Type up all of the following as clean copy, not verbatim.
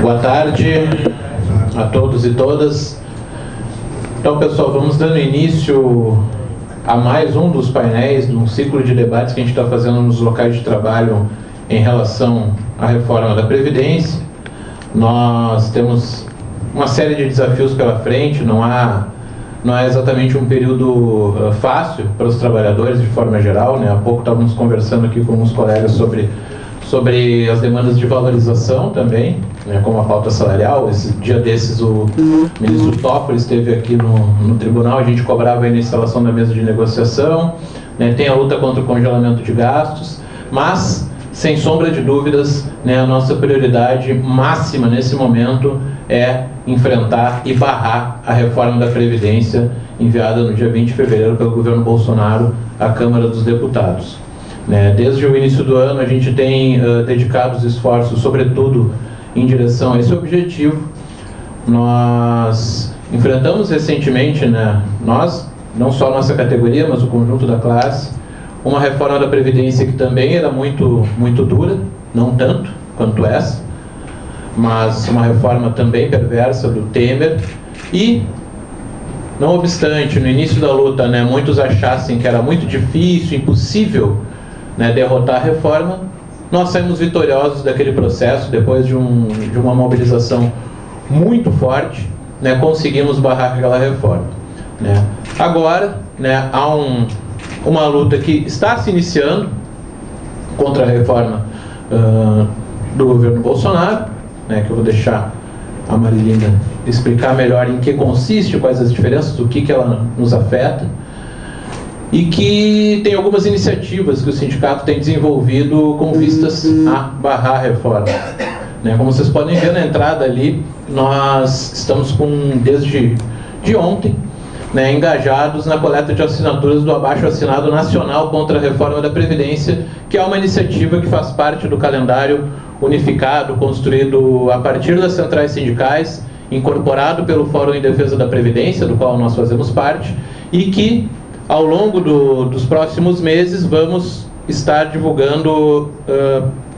Boa tarde a todos e todas. Então, pessoal, vamos dando início a mais um dos painéis de um ciclo de debates que a gente está fazendo nos locais de trabalho em relação à reforma da Previdência. Nós temos uma série de desafios pela frente, não é exatamente um período fácil para os trabalhadores de forma geral, né? Há pouco estávamos conversando aqui com uns colegas sobre as demandas de valorização também, né, como a pauta salarial. Esse dia desses o ministro Toffoli esteve aqui no tribunal, a gente cobrava aí na instalação da mesa de negociação, né, tem a luta contra o congelamento de gastos, mas, sem sombra de dúvidas, né, a nossa prioridade máxima nesse momento é enfrentar e barrar a reforma da Previdência enviada no dia 20 de fevereiro pelo governo Bolsonaro à Câmara dos Deputados. Desde o início do ano a gente tem dedicado os esforços, sobretudo, em direção a esse objetivo. Nós enfrentamos recentemente, nós, não só a nossa categoria, mas o conjunto da classe, uma reforma da Previdência que também era muito, muito dura, não tanto quanto essa, mas uma reforma também perversa do Temer. E, não obstante, no início da luta, muitos achassem que era muito difícil, impossível, derrotar a reforma, nós saímos vitoriosos daquele processo. Depois de uma mobilização muito forte, conseguimos barrar aquela reforma. Agora, há uma luta que está se iniciando contra a reforma do governo Bolsonaro, que eu vou deixar a Marilinda explicar melhor em que consiste, quais as diferenças, o que ela nos afeta, e que tem algumas iniciativas que o sindicato tem desenvolvido com vistas a barrar a reforma. Como vocês podem ver na entrada ali, nós estamos desde ontem, engajados na coleta de assinaturas do abaixo-assinado nacional contra a reforma da Previdência, que é uma iniciativa que faz parte do calendário unificado, construído a partir das centrais sindicais, incorporado pelo Fórum em Defesa da Previdência, do qual nós fazemos parte, e que, ao longo dos próximos meses, vamos estar divulgando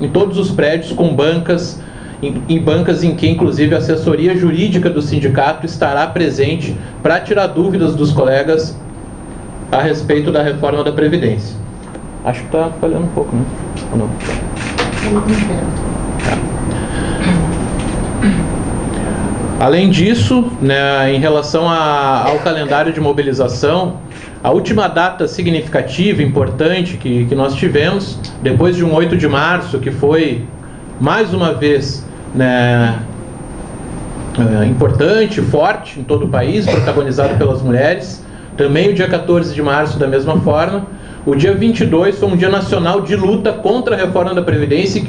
em todos os prédios, com bancas, em bancas em que, inclusive, a assessoria jurídica do sindicato estará presente para tirar dúvidas dos colegas a respeito da reforma da Previdência. Acho que está falhando um pouco, né? Ou não? Além disso, em relação ao calendário de mobilização, a última data significativa, importante, que nós tivemos, depois de um 8 de março, que foi, mais uma vez, importante, forte em todo o país, protagonizado pelas mulheres. Também o dia 14 de março, da mesma forma. O dia 22 foi um dia nacional de luta contra a reforma da Previdência, em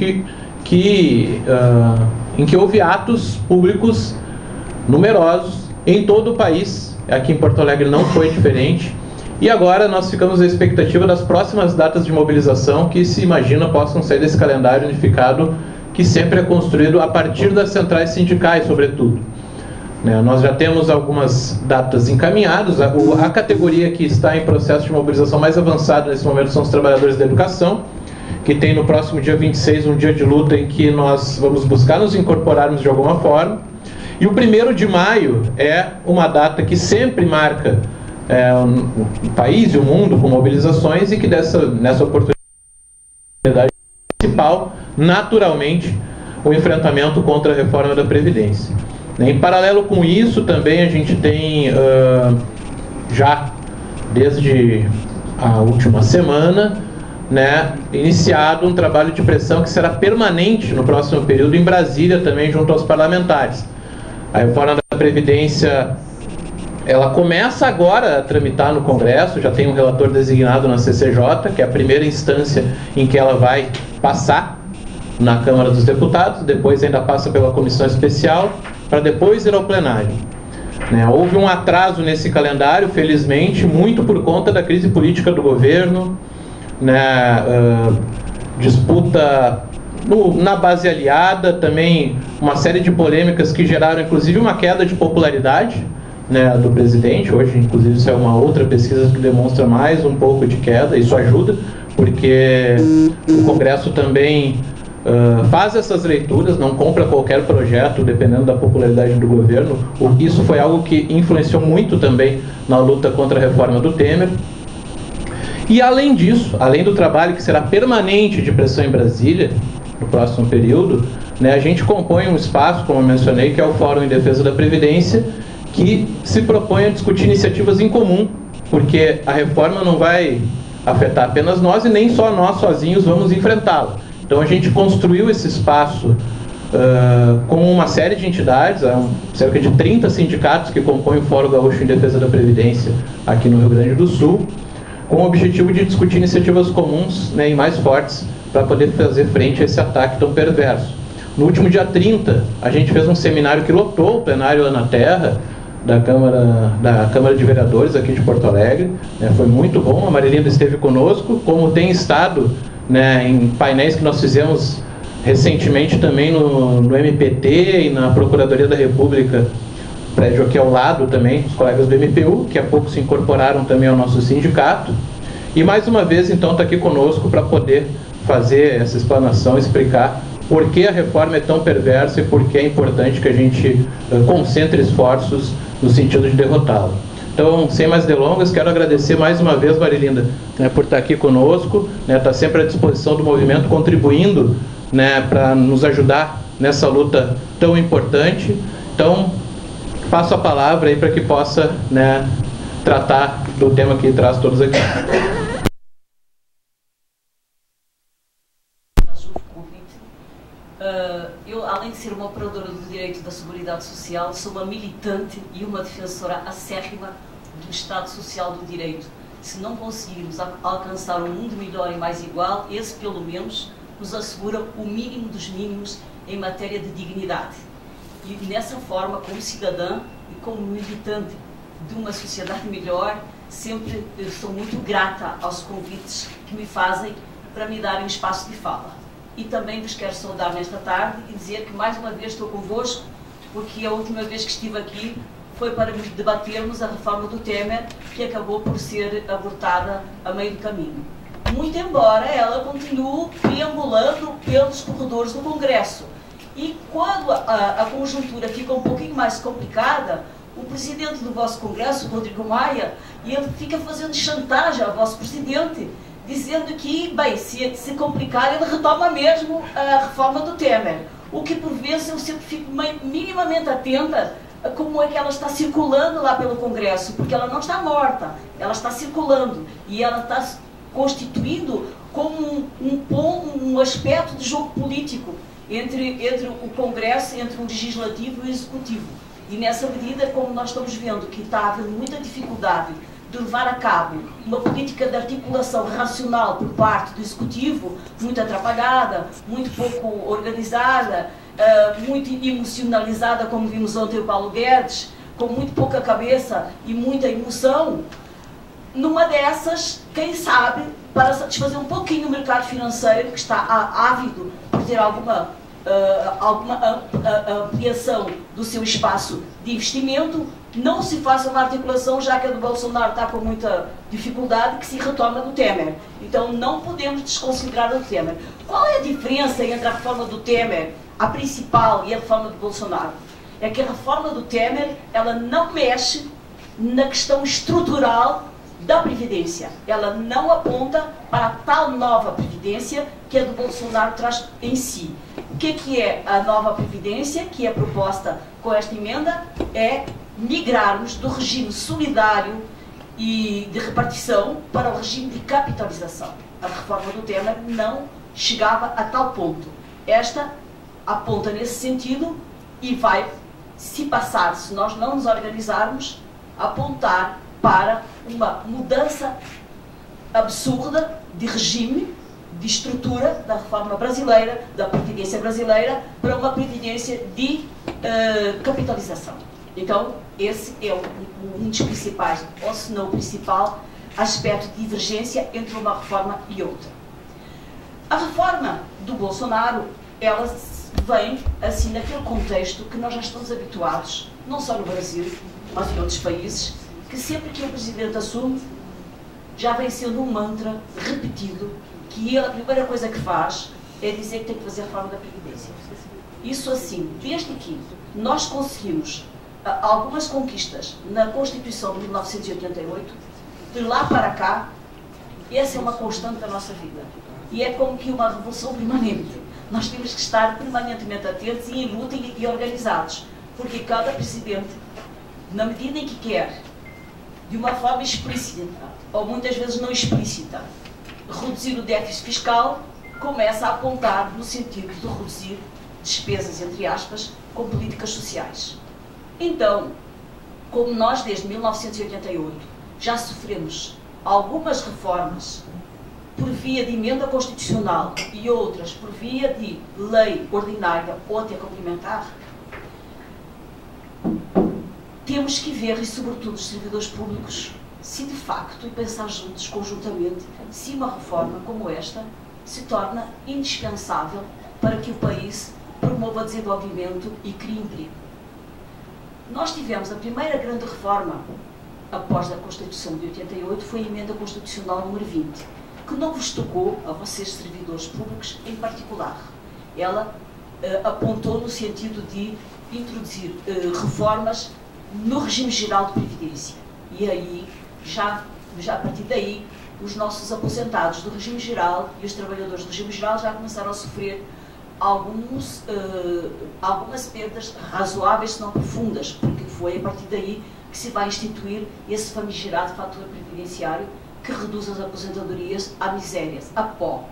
que houve atos públicos numerosos em todo o país. Aqui em Porto Alegre não foi diferente. E agora nós ficamos à expectativa das próximas datas de mobilização que se imagina possam sair desse calendário unificado, que sempre é construído a partir das centrais sindicais, sobretudo. Nós já temos algumas datas encaminhadas. A categoria que está em processo de mobilização mais avançado nesse momento são os trabalhadores da educação, que tem no próximo dia 26 um dia de luta em que nós vamos buscar nos incorporarmos de alguma forma. E o 1º de maio é uma data que sempre marca o país e o mundo com mobilizações, e que nessa oportunidade principal, naturalmente, o enfrentamento contra a reforma da Previdência. Em paralelo com isso, também a gente tem, já desde a última semana, iniciado um trabalho de pressão que será permanente no próximo período em Brasília, também junto aos parlamentares. A reforma da Previdência, ela começa agora a tramitar no Congresso, já tem um relator designado na CCJ, que é a primeira instância em que ela vai passar na Câmara dos Deputados, depois ainda passa pela Comissão Especial, para depois ir ao plenário. Houve um atraso nesse calendário, felizmente, muito por conta da crise política do governo, disputa na base aliada, também uma série de polêmicas que geraram, inclusive, uma queda de popularidade do presidente. Hoje, inclusive, isso é uma outra pesquisa que demonstra mais um pouco de queda. Isso ajuda, porque o Congresso também faz essas leituras, não compra qualquer projeto, dependendo da popularidade do governo. Isso foi algo que influenciou muito também na luta contra a reforma do Temer. E além disso, além do trabalho que será permanente de pressão em Brasília, no próximo período, né, a gente compõe um espaço, como eu mencionei, que é o Fórum em Defesa da Previdência, que se propõe a discutir iniciativas em comum, porque a reforma não vai afetar apenas nós e nem só nós sozinhos vamos enfrentá-la. Então a gente construiu esse espaço com uma série de entidades, cerca de 30 sindicatos que compõem o Fórum Gaúcho em Defesa da Previdência aqui no Rio Grande do Sul, com o objetivo de discutir iniciativas comuns, né, e mais fortes para poder fazer frente a esse ataque tão perverso. No último dia 30, a gente fez um seminário que lotou o plenário Ana Terra, da Câmara de Vereadores aqui de Porto Alegre, né, foi muito bom, a Marilinda esteve conosco, como tem estado, né, em painéis que nós fizemos recentemente também no MPT e na Procuradoria da República, prédio aqui ao lado também, os colegas do MPU, que há pouco se incorporaram também ao nosso sindicato, e mais uma vez então está aqui conosco para poder fazer essa explanação, explicar por que a reforma é tão perversa e por que é importante que a gente concentre esforços no sentido de derrotá-la. Então, sem mais delongas, quero agradecer mais uma vez, Marilinda, né, por estar aqui conosco, né, estar sempre à disposição do movimento, contribuindo, né, para nos ajudar nessa luta tão importante. Então, passo a palavra aí para que possa, né, tratar do tema que traz todos aqui. Eu, além de ser uma operadora do direito da Seguridade Social, sou uma militante e uma defensora acérrima do Estado Social do Direito. Se não conseguirmos alcançar um mundo melhor e mais igual, esse pelo menos nos assegura o mínimo dos mínimos em matéria de dignidade. E nessa forma, como cidadã e como militante de uma sociedade melhor, sempre sou muito grata aos convites que me fazem para me darem espaço de fala. E também vos quero saudar nesta tarde e dizer que mais uma vez estou convosco, porque a última vez que estive aqui foi para debatermos a reforma do Temer, que acabou por ser abortada a meio do caminho. Muito embora ela continue perambulando pelos corredores do Congresso. E quando a conjuntura fica um pouquinho mais complicada, o presidente do vosso Congresso, Rodrigo Maia, ele fica fazendo chantagem ao vosso presidente, dizendo que, bem, se complicar, ele retoma mesmo a reforma do Temer. O que, por vezes, eu sempre fico minimamente atenta a como é que ela está circulando lá pelo Congresso, porque ela não está morta, ela está circulando e ela está constituindo como um aspecto de jogo político entre o Congresso, entre o Legislativo e o Executivo. E nessa medida, como nós estamos vendo que está havendo muita dificuldade de levar a cabo uma política de articulação racional por parte do Executivo, muito atrapalhada, muito pouco organizada, muito emocionalizada, como vimos ontem o Paulo Guedes, com muito pouca cabeça e muita emoção, numa dessas, quem sabe, para satisfazer um pouquinho o mercado financeiro, que está ávido por ter alguma ampliação do seu espaço de investimento, não se faça uma articulação, já que a do Bolsonaro está com muita dificuldade, que se retoma do Temer. Então não podemos desconsiderar o Temer. Qual é a diferença entre a reforma do Temer, a principal, e a reforma do Bolsonaro? É que a reforma do Temer, ela não mexe na questão estrutural da Previdência. Ela não aponta para a tal nova Previdência que a do Bolsonaro traz em si. O que é a nova Previdência que é proposta com esta emenda? É migrarmos do regime solidário e de repartição para o regime de capitalização. A reforma do Temer não chegava a tal ponto. Esta aponta nesse sentido e vai, se passar, se nós não nos organizarmos, apontar para uma mudança absurda de regime, de estrutura da reforma brasileira, da Previdência brasileira, para uma Previdência de capitalização. Então, esse é um dos principais, ou se não o principal, aspecto de divergência entre uma reforma e outra. A reforma do Bolsonaro, ela vem, assim, naquele contexto que nós já estamos habituados, não só no Brasil, mas em outros países, que sempre que o Presidente assume, já vem sendo um mantra repetido, que ele, a primeira coisa que faz é dizer que tem que fazer a reforma da Previdência. Isso assim, desde que nós conseguimos algumas conquistas na Constituição de 1988, de lá para cá, essa é uma constante da nossa vida. E é como que uma revolução permanente. Nós temos que estar permanentemente atentos e em luta e organizados. Porque cada presidente, na medida em que quer, de uma forma explícita, ou muitas vezes não explícita, reduzir o déficit fiscal, começa a apontar no sentido de reduzir despesas, entre aspas, com políticas sociais. Então, como nós desde 1988 já sofremos algumas reformas por via de emenda constitucional e outras por via de lei ordinária ou até complementar, temos que ver, e sobretudo os servidores públicos, se de facto, e pensar juntos, conjuntamente, se uma reforma como esta se torna indispensável para que o país promova desenvolvimento e crie emprego. Nós tivemos a primeira grande reforma após a Constituição de 88, foi a emenda constitucional número 20, que não vos tocou, a vocês servidores públicos em particular. Ela apontou no sentido de introduzir reformas no regime geral de previdência. E aí, já a partir daí, os nossos aposentados do regime geral e os trabalhadores do regime geral já começaram a sofrer algumas perdas razoáveis, se não profundas, porque foi a partir daí que se vai instituir esse famigerado fator previdenciário que reduz as aposentadorias à miséria, a pó.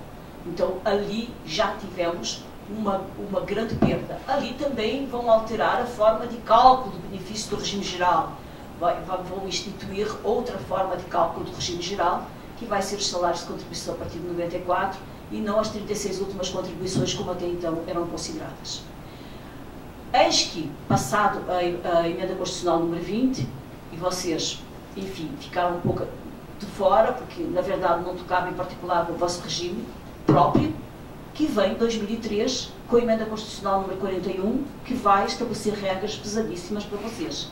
Então, ali já tivemos uma grande perda. Ali também vão alterar a forma de cálculo do benefício do regime geral. Vão instituir outra forma de cálculo do regime geral, que vai ser os salários de contribuição a partir de 94 e não as 36 últimas contribuições como até então eram consideradas. Eis que, passado a emenda constitucional número 20, e vocês, enfim, ficaram um pouco de fora, porque na verdade não tocava em particular no vosso regime próprio, que vem em 2003 com a emenda constitucional número 41, que vai estabelecer regras pesadíssimas para vocês.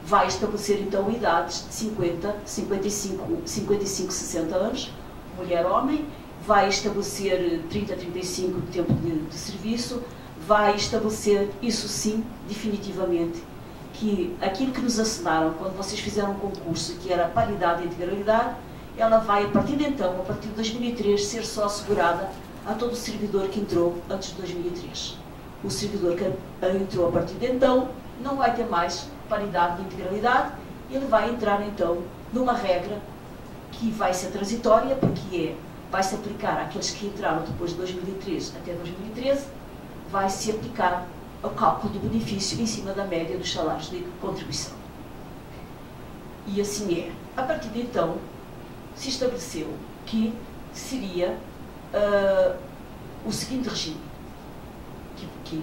Vai estabelecer então idades de 50, 55, 60 anos, mulher-homem, vai estabelecer 30, 35 de tempo de serviço, vai estabelecer, isso sim, definitivamente, que aquilo que nos assinaram quando vocês fizeram um concurso, que era paridade e integralidade, ela vai, a partir de então, a partir de 2003, ser só assegurada a todo o servidor que entrou antes de 2003. O servidor que entrou a partir de então não vai ter mais paridade e integralidade, ele vai entrar então numa regra que vai ser transitória, porque vai se aplicar àqueles que entraram depois de 2003 até 2013, vai se aplicar ao cálculo do benefício em cima da média dos salários de contribuição. E assim é. A partir de então, se estabeleceu que seria o seguinte regime, que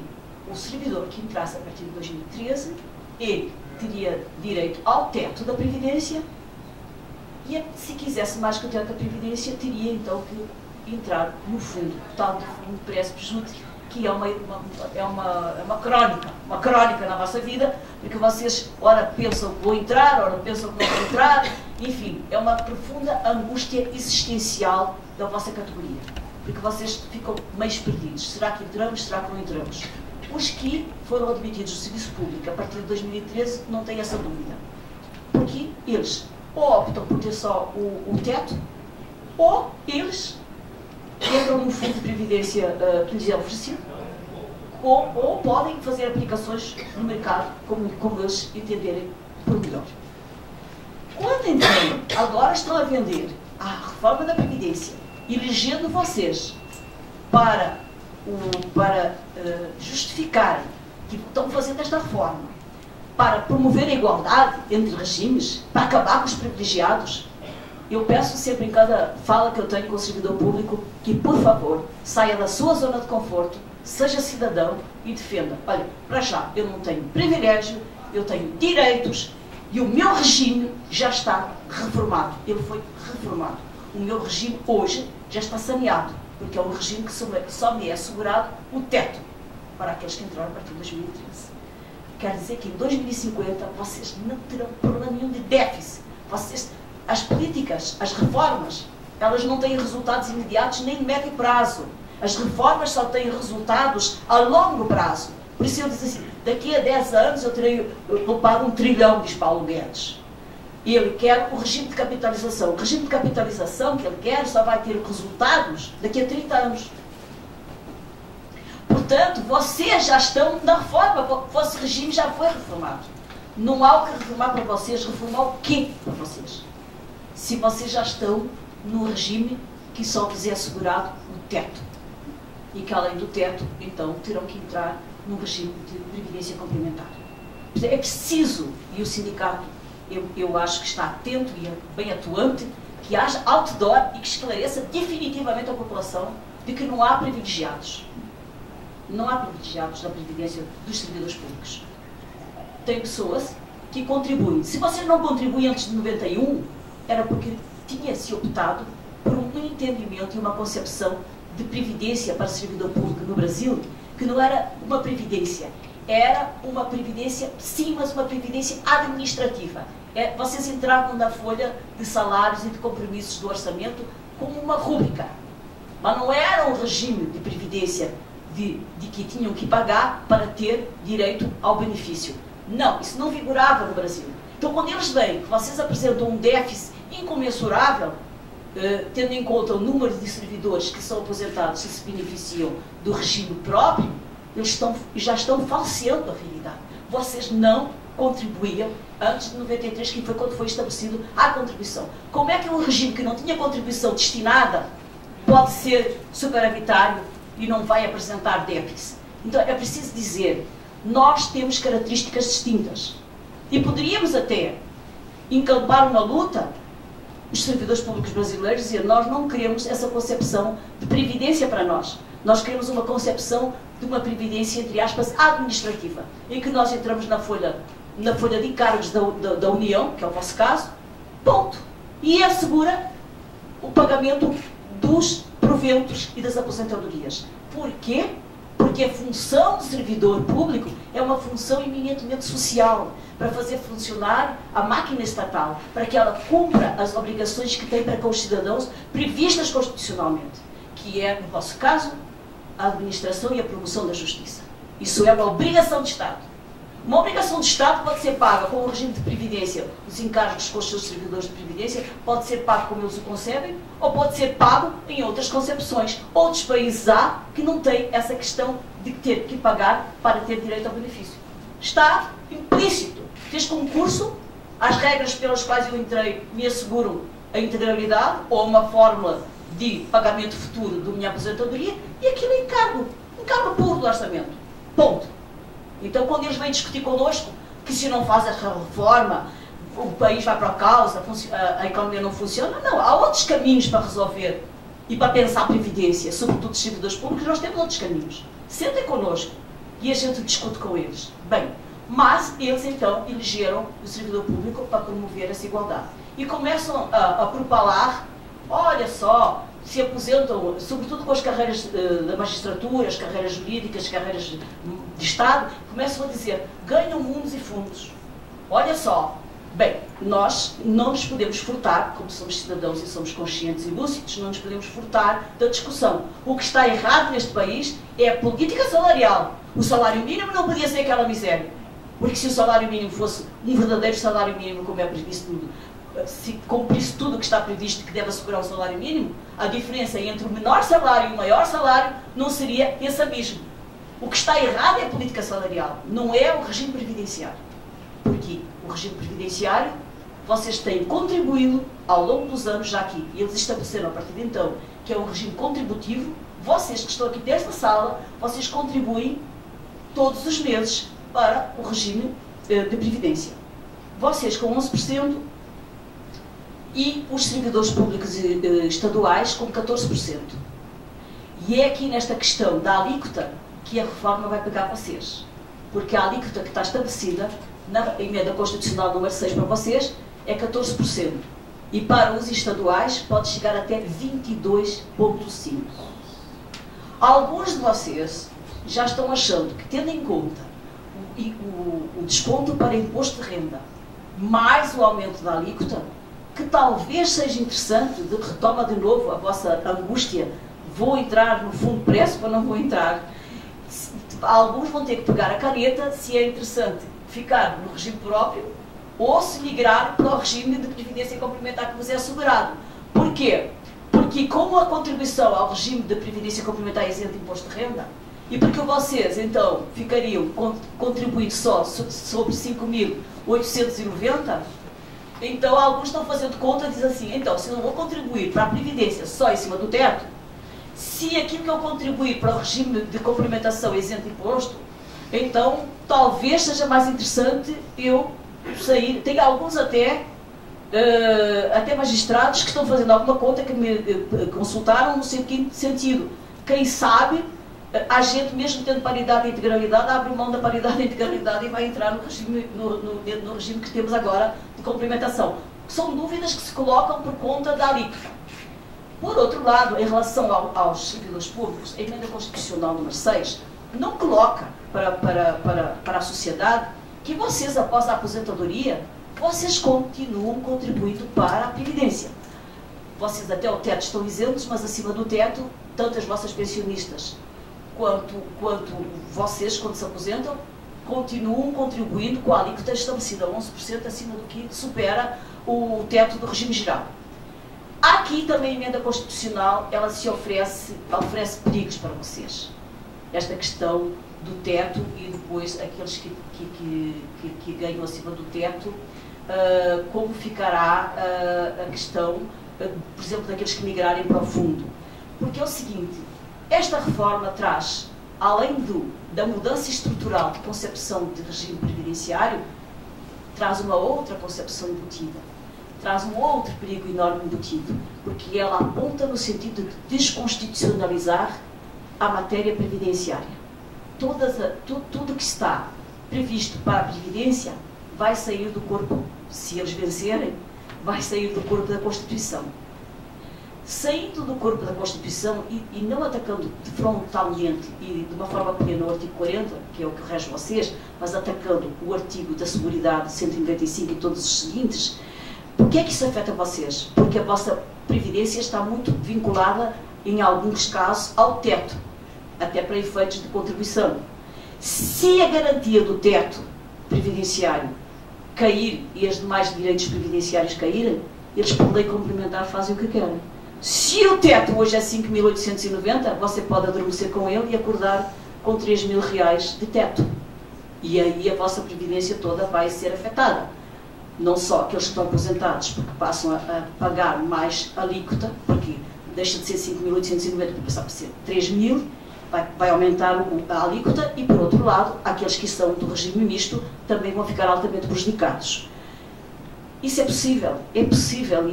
o servidor que entrasse a partir de 2013, ele teria direito ao teto da Previdência e, se quisesse mais que o teto da Previdência, teria então que entrar no fundo, tal de fundo pré-subjute, que é uma crónica na vossa vida, porque vocês ora pensam que vão entrar, ora pensam que não vão entrar, enfim, é uma profunda angústia existencial da vossa categoria, porque vocês ficam meio perdidos. Será que entramos? Será que não entramos? Os que foram admitidos no serviço público a partir de 2013 não têm essa dúvida, porque eles ou optam por ter só o teto, ou eles entram no fundo de previdência que lhes é oferecido, ou podem fazer aplicações no mercado como eles entenderem por melhor. Quando então agora estão a vender a reforma da Previdência, elegendo vocês para justificarem que estão fazendo esta reforma, para promover a igualdade entre regimes, para acabar com os privilegiados, eu peço sempre em cada fala que eu tenho com o servidor público que, por favor, saia da sua zona de conforto, seja cidadão e defenda. Olha, para já, eu não tenho privilégio, eu tenho direitos e o meu regime já está reformado. Ele foi reformado. O meu regime hoje já está saneado, porque é um regime que só me é assegurado o teto para aqueles que entraram a partir de 2013. Quer dizer que em 2050 vocês não terão problema nenhum de déficit. As políticas, as reformas, elas não têm resultados imediatos nem de médio prazo. As reformas só têm resultados a longo prazo. Por isso eu disse assim, daqui a 10 anos eu terei poupado 1 trilhão, diz Paulo Guedes. E ele quer o regime de capitalização. O regime de capitalização que ele quer só vai ter resultados daqui a 30 anos. Portanto, vocês já estão na reforma, o vosso regime já foi reformado. Não há o que reformar para vocês, reformar o quê para vocês? Se vocês já estão no regime que só vos é assegurado o teto. E que além do teto, então, terão que entrar no regime de previdência complementar. É preciso, e o sindicato, eu acho que está atento e é bem atuante, que haja outdoor e que esclareça definitivamente a população de que não há privilegiados. Não há privilegiados na previdência dos servidores públicos. Tem pessoas que contribuem. Se você não contribui antes de 91, era porque tinha-se optado por um entendimento e uma concepção de previdência para o servidor público no Brasil, que não era uma previdência. Era uma previdência, sim, mas uma previdência administrativa. Vocês entravam na folha de salários e de compromissos do orçamento como uma rúbrica. Mas não era um regime de previdência de que tinham que pagar para ter direito ao benefício. Não, isso não vigorava no Brasil. Então, quando eles veem que vocês apresentam um déficit incomensurável, tendo em conta o número de servidores que são aposentados e se beneficiam do regime próprio, eles já estão falseando a realidade. Vocês não contribuíam antes de 93, que foi quando foi estabelecido a contribuição. Como é que um regime que não tinha contribuição destinada pode ser superavitário e não vai apresentar déficit? Então, é preciso dizer, nós temos características distintas. E poderíamos até encampar uma luta, os servidores públicos brasileiros, dizer, nós não queremos essa concepção de previdência para nós. Nós queremos uma concepção de uma previdência, entre aspas, administrativa, em que nós entramos na folha de encargos da União, que é o vosso caso, ponto. E assegura o pagamento dos proventos e das aposentadorias. Por quê? Porque a função do servidor público é uma função eminentemente social, para fazer funcionar a máquina estatal, para que ela cumpra as obrigações que tem para com os cidadãos previstas constitucionalmente, que é, no vosso caso, a administração e a promoção da justiça. Isso é uma obrigação de Estado. Uma obrigação de Estado pode ser paga com o regime de previdência, os encargos com os seus servidores de previdência, pode ser pago como eles o concebem, ou pode ser pago em outras concepções. Outros países há que não têm essa questão de ter que pagar para ter direito ao benefício. Está implícito. Fiz concurso, as regras pelas quais eu entrei me asseguram a integralidade ou uma fórmula de pagamento futuro da minha aposentadoria, e aquilo é encargo puro do orçamento. Ponto. Então, quando eles vêm discutir connosco que se não faz a reforma, o país vai para a causa, a economia não funciona, não, há outros caminhos para resolver e para pensar a previdência, sobretudo os servidores públicos, nós temos outros caminhos. Sentem connosco e a gente discute com eles. Bem, mas eles então elegeram o servidor público para promover essa igualdade. E começam a propalar, olha só, se aposentam, sobretudo com as carreiras da magistratura, as carreiras jurídicas, as carreiras de Estado, começam a dizer, ganham mundos e fundos. Olha só, bem, nós não nos podemos furtar, como somos cidadãos e somos conscientes e lúcidos, não nos podemos furtar da discussão. O que está errado neste país é a política salarial. O salário mínimo não podia ser aquela miséria. Porque se o salário mínimo fosse um verdadeiro salário mínimo, como é previsto, se cumprisse tudo o que está previsto que deve assegurar o salário mínimo, a diferença entre o menor salário e o maior salário não seria esse abismo. O que está errado é a política salarial, não é o regime previdenciário. Porque o regime previdenciário, vocês têm contribuído ao longo dos anos já aqui, e eles estabeleceram a partir de então, que é um regime contributivo, vocês que estão aqui desta sala, vocês contribuem todos os meses para o regime de previdência. Vocês com 11%, e os servidores públicos estaduais com 14%. E é aqui nesta questão da alíquota que a reforma vai pegar vocês. Porque a alíquota que está estabelecida na emenda constitucional número 6 para vocês é 14%. E para os estaduais pode chegar até 22,5%. Alguns de vocês já estão achando que, tendo em conta o desconto para imposto de renda, mais o aumento da alíquota, que talvez seja interessante, retoma de novo a vossa angústia vou entrar no fundo preço ou não vou entrar? Alguns vão ter que pegar a caneta se é interessante ficar no regime próprio ou se migrar para o regime de previdência complementar que vos é assegurado. Porquê? Porque como a contribuição ao regime de previdência complementar é isento de imposto de renda, e porque vocês, então, ficariam contribuindo só sobre 5.890, então alguns estão fazendo conta e dizem assim, então, se eu não vou contribuir para a Previdência só em cima do teto, se aquilo que eu contribuir para o regime de complementação é isento de imposto, então talvez seja mais interessante eu sair. Tem alguns até magistrados que estão fazendo alguma conta que me consultaram no seguinte sentido. Quem sabe a gente, mesmo tendo paridade e integralidade, abre mão da paridade e integralidade e vai entrar no regime, no regime que temos agora de complementação. São dúvidas que se colocam por conta da alíquota. Por outro lado, em relação aos servidores públicos, a emenda constitucional número 6 não coloca para a sociedade que vocês, após a aposentadoria, vocês continuam contribuindo para a Previdência. Vocês até o teto estão isentos, mas acima do teto, tanto as vossas pensionistas quanto vocês, quando se aposentam, continuam contribuindo com a alíquota estabelecida 11% acima do que supera o teto do regime geral. Aqui também a emenda constitucional, ela se oferece perigos para vocês. Esta questão do teto e depois aqueles que ganham acima do teto, como ficará a questão, por exemplo, daqueles que migrarem para o fundo. Porque é o seguinte, esta reforma traz, além da mudança estrutural de concepção de regime previdenciário, traz uma outra concepção embutida. Traz um outro perigo enorme embutido, porque ela aponta no sentido de desconstitucionalizar a matéria previdenciária. Tudo que está previsto para a Previdência vai sair do corpo, se eles vencerem, vai sair do corpo da Constituição. Saindo do corpo da Constituição e não atacando frontalmente e de uma forma plena o artigo 40, que é o que rege vocês, mas atacando o artigo da Seguridade 195 e todos os seguintes, por que é que isso afeta vocês? Porque a vossa Previdência está muito vinculada, em alguns casos, ao teto, até para efeitos de contribuição. Se a garantia do teto previdenciário cair e os demais direitos previdenciários caírem, eles, por lei complementar, fazem o que querem. Se o teto hoje é 5.890, você pode adormecer com ele e acordar com 3.000 reais de teto. E aí a vossa Previdência toda vai ser afetada. Não só aqueles que estão aposentados, porque passam a pagar mais alíquota, porque deixa de ser 5.890 para passar a ser 3.000, vai aumentar a alíquota, e por outro lado, aqueles que são do regime misto também vão ficar altamente prejudicados. Isso é possível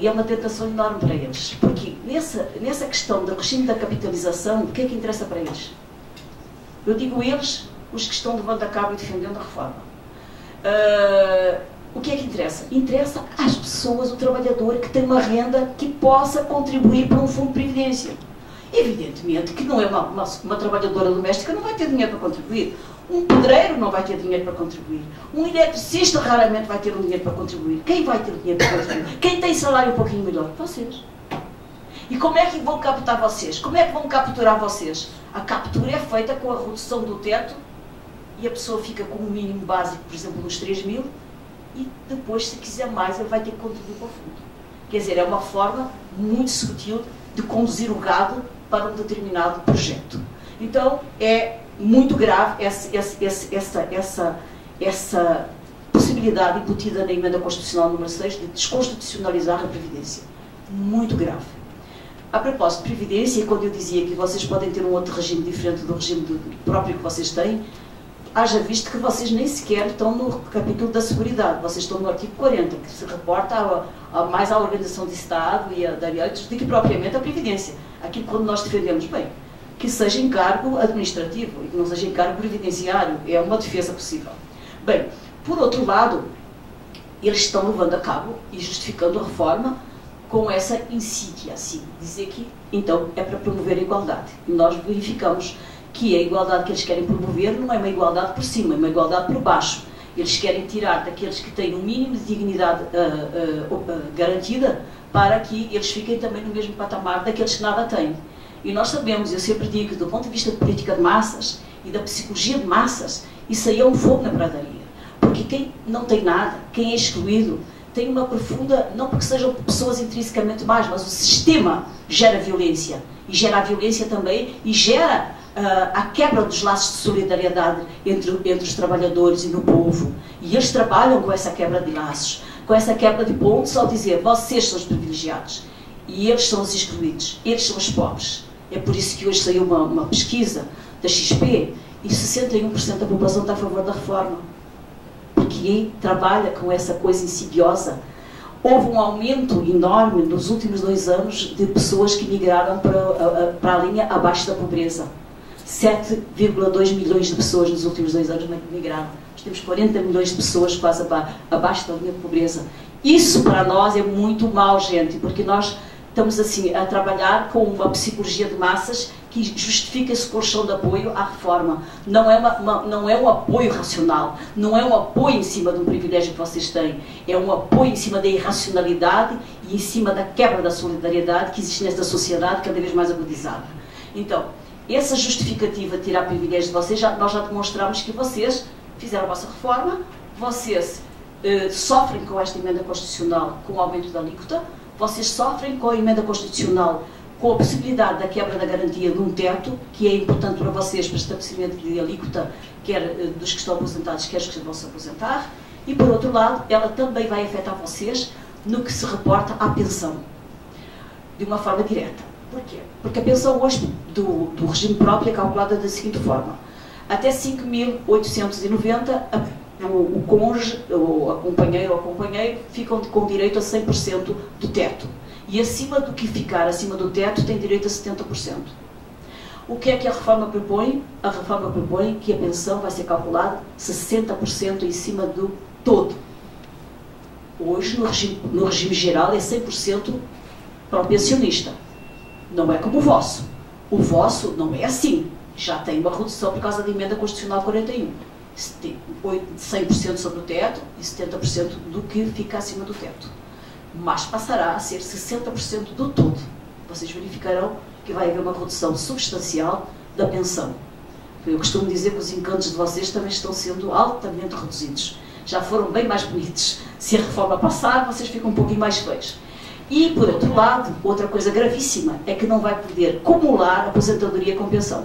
e é uma tentação enorme para eles, porque nessa questão do regime da capitalização, o que é que interessa para eles? Eu digo eles, os que estão levando a cabo e defendendo a reforma. O que é que interessa? Interessa às pessoas, o trabalhador que tem uma renda que possa contribuir para um fundo de previdência. Evidentemente que não é uma trabalhadora doméstica, não vai ter dinheiro para contribuir. Um pedreiro não vai ter dinheiro para contribuir. Um eletricista raramente vai ter um dinheiro para contribuir. Quem vai ter dinheiro para contribuir? Quem tem salário um pouquinho melhor? Vocês. E como é que vão captar vocês? Como é que vão capturar vocês? A captura é feita com a redução do teto e a pessoa fica com um mínimo básico, por exemplo, nos 3.000, e depois, se quiser mais, ele vai ter que contribuir para o fundo. Quer dizer, é uma forma muito sutil de conduzir o gado para um determinado projeto. Então, é muito grave essa possibilidade embutida na emenda constitucional número 6 de desconstitucionalizar a Previdência. Muito grave. A propósito de Previdência, quando eu dizia que vocês podem ter um outro regime diferente do regime próprio que vocês têm, haja visto que vocês nem sequer estão no capítulo da Seguridade, vocês estão no artigo 40, que se reporta mais à organização de Estado e a direitos do que propriamente à Previdência. Aquilo quando nós defendemos, bem, que seja encargo administrativo e que não seja encargo previdenciário, é uma defesa possível. Bem, por outro lado, eles estão levando a cabo e justificando a reforma com essa insídia, assim, dizer que, então, é para promover a igualdade. E nós verificamos que a igualdade que eles querem promover não é uma igualdade por cima, é uma igualdade por baixo. Eles querem tirar daqueles que têm um mínimo de dignidade garantida para que eles fiquem também no mesmo patamar daqueles que nada têm. E nós sabemos, eu sempre digo, que do ponto de vista de política de massas e da psicologia de massas, isso aí é um fogo na pradaria. Porque quem não tem nada, quem é excluído, tem uma profunda, não porque sejam pessoas intrinsecamente más, mas o sistema gera violência. E gera a violência também, e gera a quebra dos laços de solidariedade entre os trabalhadores e no povo. E eles trabalham com essa quebra de laços, com essa quebra de pontos, ao dizer, vocês são os privilegiados, e eles são os excluídos, eles são os pobres. É por isso que hoje saiu uma pesquisa da XP, e 61% da população está a favor da reforma. Porque trabalha com essa coisa insidiosa. Houve um aumento enorme nos últimos 2 anos de pessoas que migraram para a linha abaixo da pobreza. 7,2 milhões de pessoas nos últimos 2 anos migraram. Nós temos 40 milhões de pessoas quase abaixo da linha de pobreza. Isso para nós é muito mau, gente, porque nós estamos assim a trabalhar com uma psicologia de massas que justifica esse colchão de apoio à reforma. Não é um apoio racional, não é um apoio em cima de um privilégio que vocês têm, é um apoio em cima da irracionalidade e em cima da quebra da solidariedade que existe nesta sociedade cada vez mais agudizada. Então, essa justificativa de tirar privilégios de vocês, nós já demonstramos que vocês fizeram a vossa reforma, vocês sofrem com esta emenda constitucional com o aumento da alíquota, vocês sofrem com a emenda constitucional com a possibilidade da quebra da garantia de um teto, que é importante para vocês, para o estabelecimento de alíquota, quer dos que estão aposentados, quer dos que vão se aposentar, e por outro lado, ela também vai afetar vocês no que se reporta à pensão, de uma forma direta. Porquê? Porque a pensão hoje do regime próprio é calculada da seguinte forma: até 5.890, o cônjuge, ou a companheira ou a companheiro, ficam com direito a 100% do teto. E acima do que ficar acima do teto, tem direito a 70%. O que é que a reforma propõe? A reforma propõe que a pensão vai ser calculada 60% em cima do todo. Hoje, no regime geral, é 100% para o pensionista. Não é como o vosso. O vosso não é assim. Já tem uma redução por causa da emenda constitucional 41. 100% sobre o teto e 70% do que fica acima do teto. Mas passará a ser 60% do todo. Vocês verificarão que vai haver uma redução substancial da pensão. Eu costumo dizer que os encantos de vocês também estão sendo altamente reduzidos. Já foram bem mais bonitos. Se a reforma passar, vocês ficam um pouquinho mais feios. E, por outro lado, outra coisa gravíssima é que não vai poder acumular aposentadoria com pensão.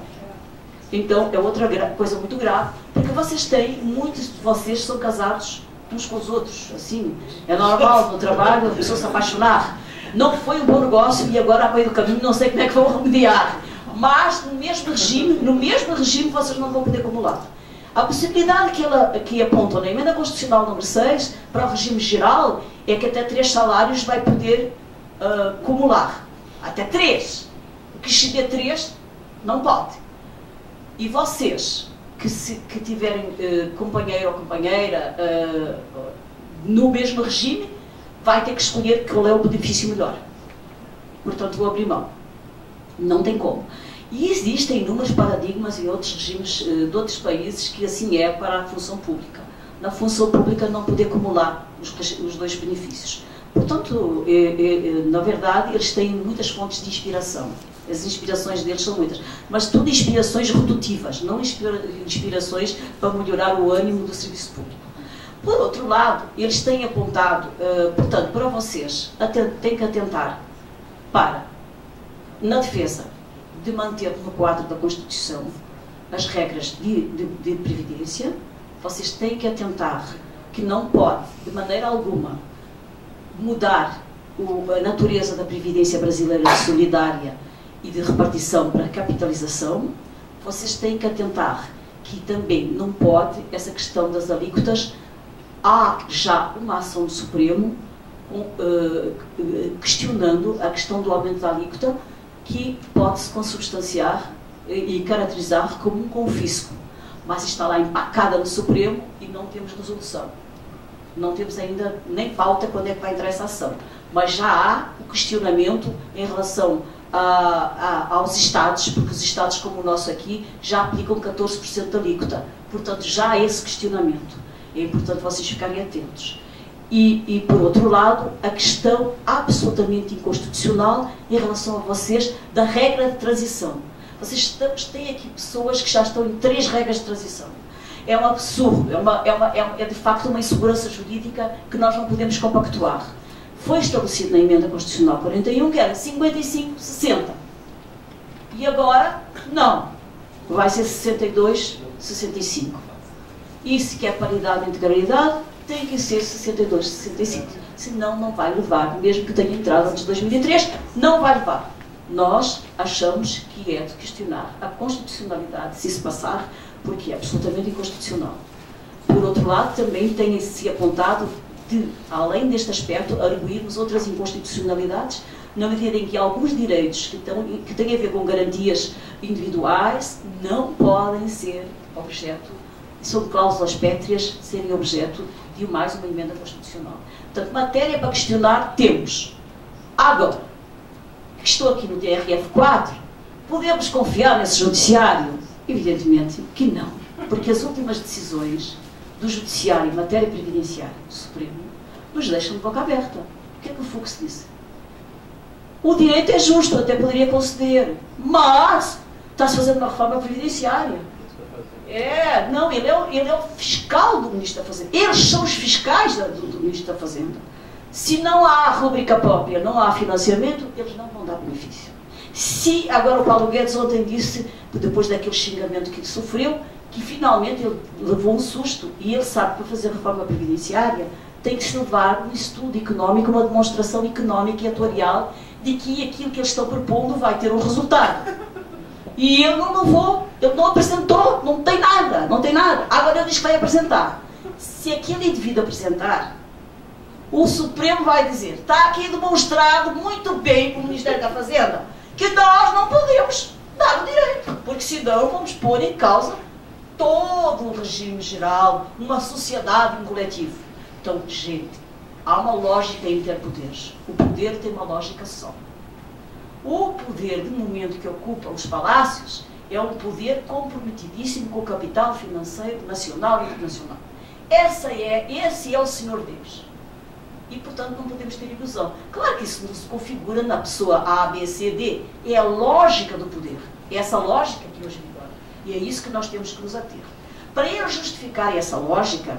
Então, é outra coisa muito grave, porque vocês têm, muitos de vocês são casados uns com os outros, assim, é normal no trabalho a pessoa se apaixonar. Não foi um bom negócio e agora, a meio do caminho, não sei como é que vão remediar. Mas, no mesmo regime vocês não vão poder acumular. A possibilidade que apontam na emenda constitucional número 6 para o regime geral é que até 3 salários vai poder acumular. Até 3. O que exceder 3 não pode. E vocês que tiverem companheiro ou companheira no mesmo regime, vai ter que escolher qual é o benefício melhor. Portanto, vou abrir mão. Não tem como. E existem inúmeros paradigmas em outros regimes de outros países que assim é para a função pública. Na função pública não poder acumular os 2 benefícios. Portanto, na verdade, eles têm muitas fontes de inspiração. As inspirações deles são muitas, mas tudo inspirações redutivas, não inspirações para melhorar o ânimo do serviço público. Por outro lado, eles têm apontado, portanto, para vocês, têm que atentar para, na defesa, de manter no quadro da Constituição as regras de previdência. Vocês têm que atentar que não pode, de maneira alguma, mudar a natureza da previdência brasileira solidária e de repartição para capitalização. Vocês têm que atentar que também não pode essa questão das alíquotas. Há já uma ação do Supremo questionando a questão do aumento da alíquota, que pode-se consubstanciar e caracterizar como um confisco. Mas está lá empacada no Supremo e não temos resolução. Não temos ainda nem pauta quando é que vai entrar essa ação. Mas já há o questionamento em relação aos Estados, porque os Estados como o nosso aqui já aplicam 14% de alíquota. Portanto, já há esse questionamento. É importante vocês ficarem atentos. E, por outro lado, a questão absolutamente inconstitucional em relação a vocês da regra de transição. Vocês têm aqui pessoas que já estão em 3 regras de transição. É um absurdo, é de facto uma insegurança jurídica que nós não podemos compactuar. Foi estabelecido na emenda constitucional 41 que era 55, 60. E agora, não. Vai ser 62, 65. E se quer paridade e integralidade, tem que ser 62, 65. Senão não vai levar, mesmo que tenha entrado antes de 2003, não vai levar. Nós achamos que é de questionar a constitucionalidade se isso passar, porque é absolutamente inconstitucional. Por outro lado, também tem-se apontado de, além deste aspecto, arguirmos outras inconstitucionalidades, na medida em que alguns direitos que têm a ver com garantias individuais não podem ser objeto, sob cláusulas pétreas, serem objeto de mais uma emenda constitucional. Portanto, matéria para questionar temos. Agora, estou aqui no DRF4, podemos confiar nesse judiciário? Evidentemente que não, porque as últimas decisões do judiciário em matéria previdenciária do Supremo nos deixam de boca aberta. O que é que o Fux disse? O direito é justo, até poderia conceder, mas está-se fazendo uma reforma previdenciária. Não, ele é o fiscal do Ministro da Fazenda. Eles são os fiscais do Ministro da Fazenda. Se não há rubrica própria, não há financiamento, eles não vão dar benefício. Se agora o Paulo Guedes ontem disse, depois daquele xingamento que ele sofreu, que finalmente ele levou um susto e ele sabe que para fazer reforma previdenciária tem que se levar um estudo económico, uma demonstração económica e atuarial de que aquilo que eles estão propondo vai ter um resultado. E ele não levou, ele não apresentou, não tem nada. Agora ele diz que vai apresentar. Se aquilo é devido apresentar, o Supremo vai dizer, está aqui demonstrado muito bem pelo Ministério da Fazenda, que nós não podemos dar o direito, porque senão vamos pôr em causa todo o regime geral, uma sociedade, um coletivo. Então, gente, há uma lógica em interpoderes. O poder tem uma lógica só. O poder, de momento que ocupa os palácios, é um poder comprometidíssimo com o capital financeiro nacional e internacional. Esse é o Senhor Deus. E, portanto, não podemos ter ilusão. Claro que isso não se configura na pessoa A, B, C, D. É a lógica do poder. É essa lógica que hoje vigora. E é isso que nós temos que nos ater. Para eles justificarem essa lógica,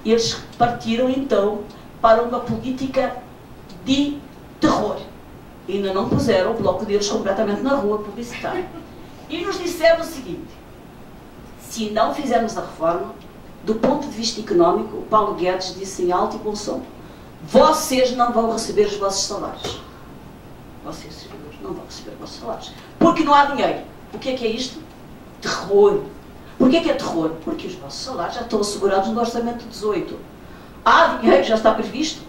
eles partiram, então, para uma política de terror. Ainda não puseram o bloco deles completamente na rua publicitária. E nos disseram o seguinte, se não fizermos a reforma, do ponto de vista económico, o Paulo Guedes disse em alto e bom som, vocês não vão receber os vossos salários. Vocês, servidores, não vão receber os vossos salários. Porque não há dinheiro. O que é isto? Terror. Porquê que é terror? Porque os vossos salários já estão assegurados no orçamento de 18. Há dinheiro, já está previsto.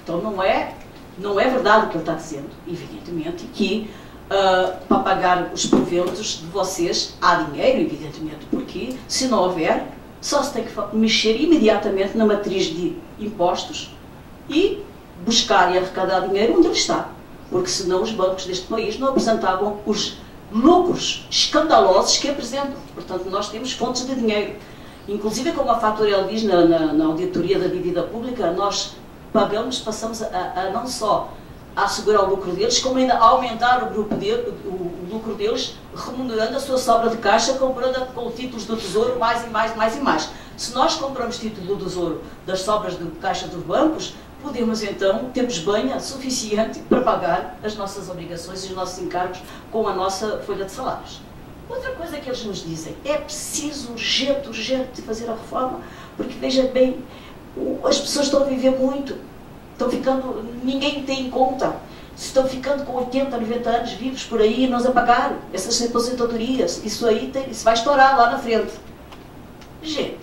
Então não é verdade o que ele está dizendo. Evidentemente que para pagar os proventos de vocês há dinheiro, evidentemente, porque se não houver, só se tem que mexer imediatamente na matriz de impostos e buscar e arrecadar dinheiro onde ele está. Porque senão os bancos deste país não apresentavam os lucros escandalosos que apresentam. Portanto, nós temos fontes de dinheiro. Inclusive, como a Fatorial diz na auditoria da dívida pública, nós passamos a não só a assegurar o lucro deles, como ainda a aumentar o lucro deles, remunerando a sua sobra de caixa, comprando com títulos do Tesouro mais e mais, mais e mais. Se nós compramos títulos do Tesouro das sobras de caixa dos bancos, podemos então, temos banha suficiente para pagar as nossas obrigações e os nossos encargos com a nossa folha de salários. Outra coisa que eles nos dizem, é preciso urgente fazer a reforma, porque veja bem, as pessoas estão a viver muito, ninguém tem em conta, estão ficando com 80, 90 anos vivos por aí e nós a pagar essas aposentadorias, isso vai estourar lá na frente. Gente,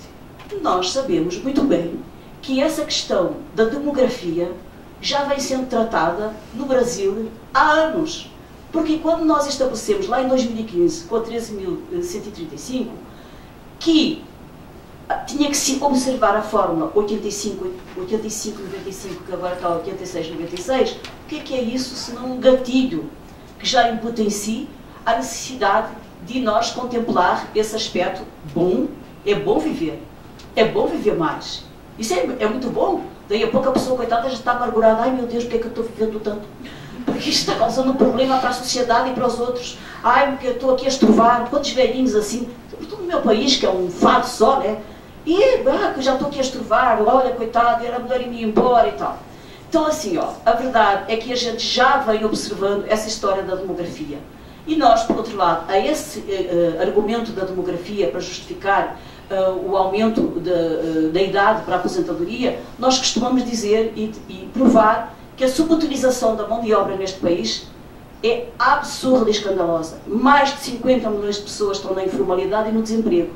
nós sabemos muito bem que essa questão da demografia já vem sendo tratada no Brasil há anos. Porque quando nós estabelecemos, lá em 2015, com a 13.135, que tinha que se observar a fórmula 85-95, que agora está 86-96, o que é isso senão um gatilho que já imputa em si a necessidade de nós contemplar esse aspecto bom, é bom viver mais. Isso é muito bom, Daí a pouco a pessoa, coitada, já está amargurada. Ai meu Deus, por que é que eu estou vivendo tanto? Porque isto está causando um problema para a sociedade e para os outros. Ai, porque eu estou aqui a estrovar. Quantos velhinhos assim, sobretudo no meu país, que é um fado só, né? E que eu já estou aqui a estrovar, olha, coitado, era melhor ir-me embora e tal. Então, assim, ó, a verdade é que a gente já vem observando essa história da demografia. E nós, por outro lado, a esse argumento da demografia para justificar o aumento da idade para a aposentadoria, nós costumamos dizer e provar que a subutilização da mão de obra neste país é absurda e escandalosa. Mais de 50 milhões de pessoas estão na informalidade e no desemprego.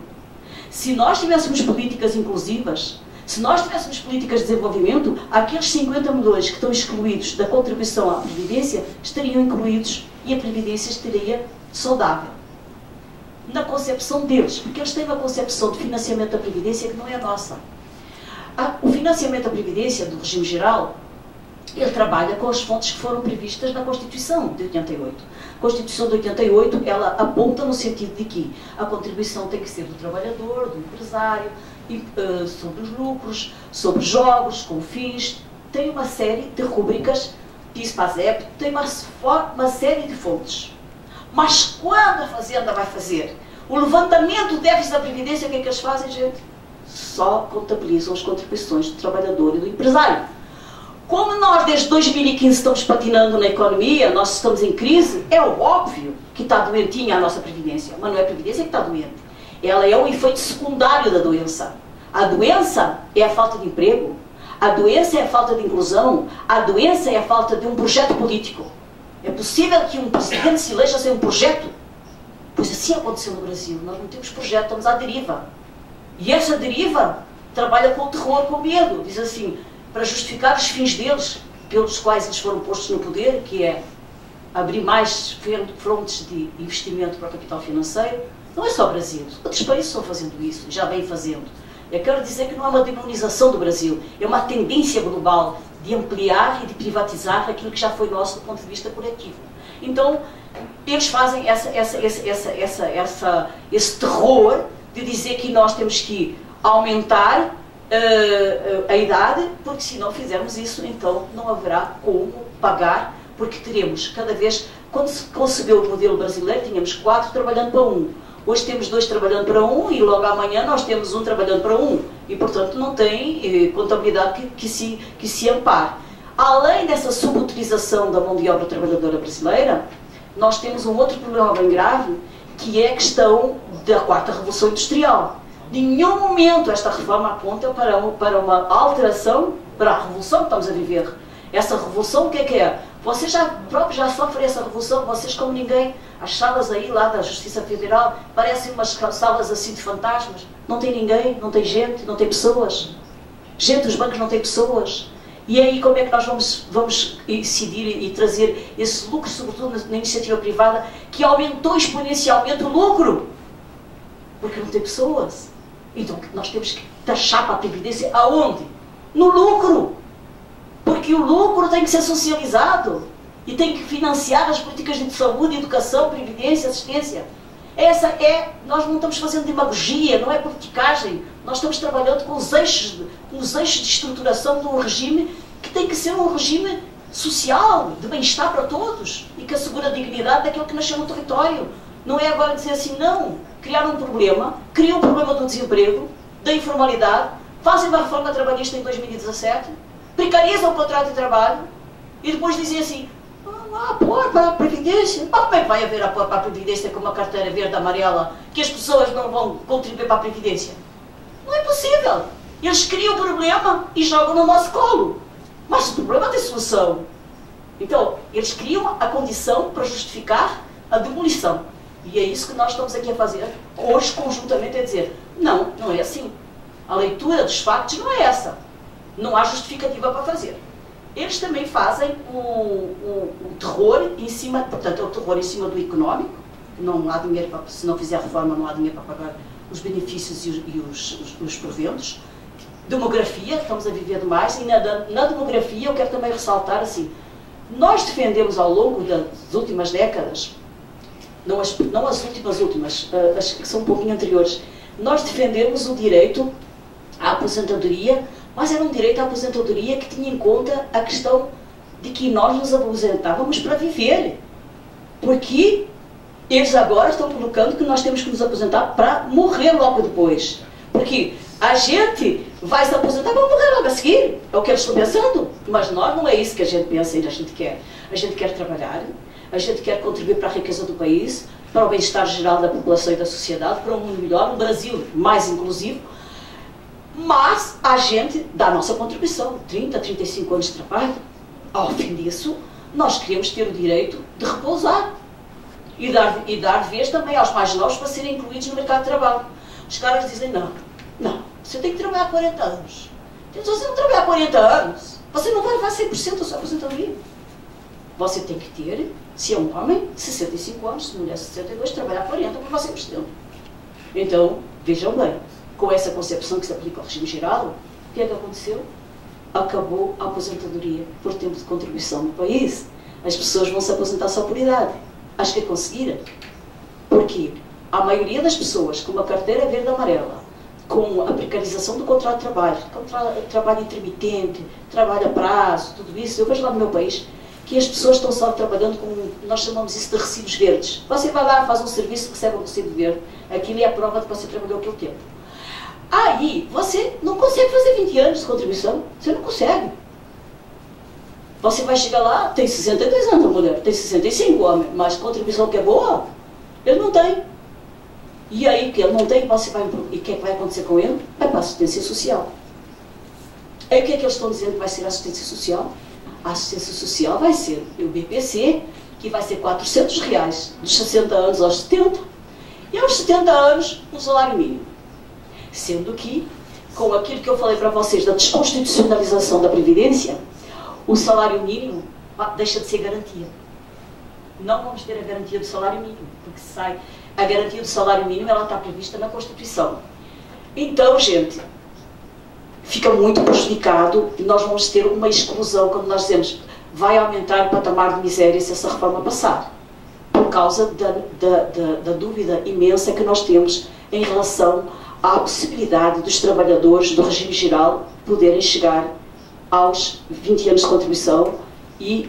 Se nós tivéssemos políticas inclusivas, se nós tivéssemos políticas de desenvolvimento, aqueles 50 milhões que estão excluídos da contribuição à Previdência estariam incluídos e a Previdência estaria saudável. Na concepção deles, porque eles têm uma concepção de financiamento da Previdência que não é a nossa. O financiamento da Previdência, do regime geral, ele trabalha com as fontes que foram previstas na Constituição de 88. A Constituição de 88, ela aponta no sentido de que a contribuição tem que ser do trabalhador, do empresário, sobre os lucros, sobre jogos, com fins, tem uma série de rúbricas, PIS-PASEP, tem uma série de fontes. Mas quando a Fazenda vai fazer o levantamento do déficit da Previdência, o que é que eles fazem, gente? Só contabilizam as contribuições do trabalhador e do empresário. Como nós desde 2015 estamos patinando na economia, nós estamos em crise, é óbvio que está doentinha a nossa Previdência, mas não é a Previdência que está doente. Ela é um efeito secundário da doença. A doença é a falta de emprego, a doença é a falta de inclusão, a doença é a falta de um projeto político. É possível que um presidente se eleja sem um projeto? Pois assim aconteceu no Brasil. Nós não temos projeto, estamos à deriva. E essa deriva trabalha com o terror, com o medo. Diz assim, para justificar os fins deles, pelos quais eles foram postos no poder, que é abrir mais frontes de investimento para o capital financeiro. Não é só o Brasil. Outros países estão fazendo isso, já vêm fazendo. Eu quero dizer que não é uma demonização do Brasil, é uma tendência global de ampliar e de privatizar aquilo que já foi nosso do ponto de vista coletivo. Então, eles fazem esse terror de dizer que nós temos que aumentar a idade, porque se não fizermos isso, então não haverá como pagar, porque teremos cada vez, quando se concebeu o modelo brasileiro, tínhamos 4 trabalhando para 1. Hoje temos 2 trabalhando para 1 e logo amanhã nós temos 1 trabalhando para 1. E, portanto, não tem contabilidade que se ampare. Além dessa subutilização da mão de obra trabalhadora brasileira, nós temos um outro problema bem grave, que é a questão da 4ª Revolução Industrial. Em nenhum momento esta reforma aponta para uma alteração, para a revolução que estamos a viver. Essa revolução, o que é? Vocês próprios já sofrem essa revolução, vocês como ninguém. As salas aí lá da Justiça Federal parecem umas salas assim de fantasmas. Não tem ninguém, não tem gente, não tem pessoas. Gente, os bancos não têm pessoas. E aí como é que nós vamos incidir e trazer esse lucro, sobretudo na iniciativa privada, que aumentou exponencialmente o lucro? Porque não tem pessoas. Então nós temos que taxar para a Previdência aonde? No lucro. Porque o lucro tem que ser socializado e tem que financiar as políticas de saúde, educação, previdência, assistência. Nós não estamos fazendo demagogia, não é politicagem. Nós estamos trabalhando com os eixos de estruturação de um regime que tem que ser um regime social, de bem-estar para todos e que assegura a dignidade daquele que nasceu no território. Não é agora dizer assim, não, criar um problema, criam um problema do desemprego, da informalidade, fazem uma reforma trabalhista em 2017, precarizam o contrato de trabalho e depois dizem assim, apoio para a Previdência. Mas como é que vai haver apoio para a Previdência com uma carteira verde amarela que as pessoas não vão contribuir para a Previdência? Não é possível. Eles criam o problema e jogam no nosso colo. Mas o problema tem solução. Então, eles criam a condição para justificar a demolição. E é isso que nós estamos aqui a fazer, hoje, conjuntamente, a dizer, não é assim. A leitura dos factos não é essa. Não há justificativa para fazer. Eles também fazem o terror em cima, portanto, é o terror em cima do económico, não há dinheiro para, se não fizer reforma, não há dinheiro para pagar os benefícios e os proventos. Demografia, estamos a viver demais, e na demografia eu quero também ressaltar assim, nós defendemos ao longo das últimas décadas, não as últimas, as que são um pouquinho anteriores, nós defendemos o direito à aposentadoria mas era um direito à aposentadoria que tinha em conta a questão de que nós nos aposentávamos para viver. Porque eles agora estão colocando que nós temos que nos aposentar para morrer logo depois. Porque a gente vai se aposentar para morrer logo a seguir. É o que eles estão pensando. Mas nós não é isso que a gente pensa e a gente quer. A gente quer trabalhar, a gente quer contribuir para a riqueza do país, para o bem-estar geral da população e da sociedade, para um mundo melhor, um Brasil mais inclusivo. Mas a gente dá a nossa contribuição, 30, 35 anos de trabalho. Ao fim disso, nós queremos ter o direito de repousar e dar vez também aos mais novos para serem incluídos no mercado de trabalho. Os caras dizem, não, você tem que trabalhar 40 anos. Se você não trabalhar 40 anos, você não vai levar 100% da sua aposentadoria. Você tem que ter, se é um homem, 65 anos, se mulher 62, trabalhar 40 para levar 100%. Então, vejam bem, com essa concepção que se aplica ao regime geral, o que é que aconteceu? Acabou a aposentadoria por tempo de contribuição no país. As pessoas vão se aposentar só por idade. Acho que conseguiram. Porque a maioria das pessoas com uma carteira verde e amarela, com a precarização do contrato de trabalho, trabalho intermitente, trabalho a prazo, tudo isso, eu vejo lá no meu país que as pessoas estão só trabalhando com, nós chamamos isso de recibos verdes. Você vai lá, faz um serviço, recebe um recibo verde. Aquilo é a prova de que você trabalhou aquele tempo. Aí, você não consegue fazer 20 anos de contribuição. Você não consegue. Você vai chegar lá, tem 62 anos a mulher, tem 65 homem, mas contribuição que é boa, ele não tem. E aí, que ele não tem, você vai, e o que é que vai acontecer com ele? Vai para a assistência social. E o que é que eles estão dizendo que vai ser a assistência social? A assistência social vai ser o BPC, que vai ser R$400, dos 60 anos aos 70, e aos 70 anos, um salário mínimo. Sendo que, com aquilo que eu falei para vocês da desconstitucionalização da Previdência, o salário mínimo deixa de ser garantia. Não vamos ter a garantia do salário mínimo, porque sai a garantia do salário mínimo, ela está prevista na Constituição. Então, gente, fica muito prejudicado e nós vamos ter uma exclusão, quando nós dizemos vai aumentar o patamar de miséria se essa reforma passar, por causa da dúvida imensa que nós temos em relação à possibilidade dos trabalhadores do regime geral poderem chegar aos 20 anos de contribuição e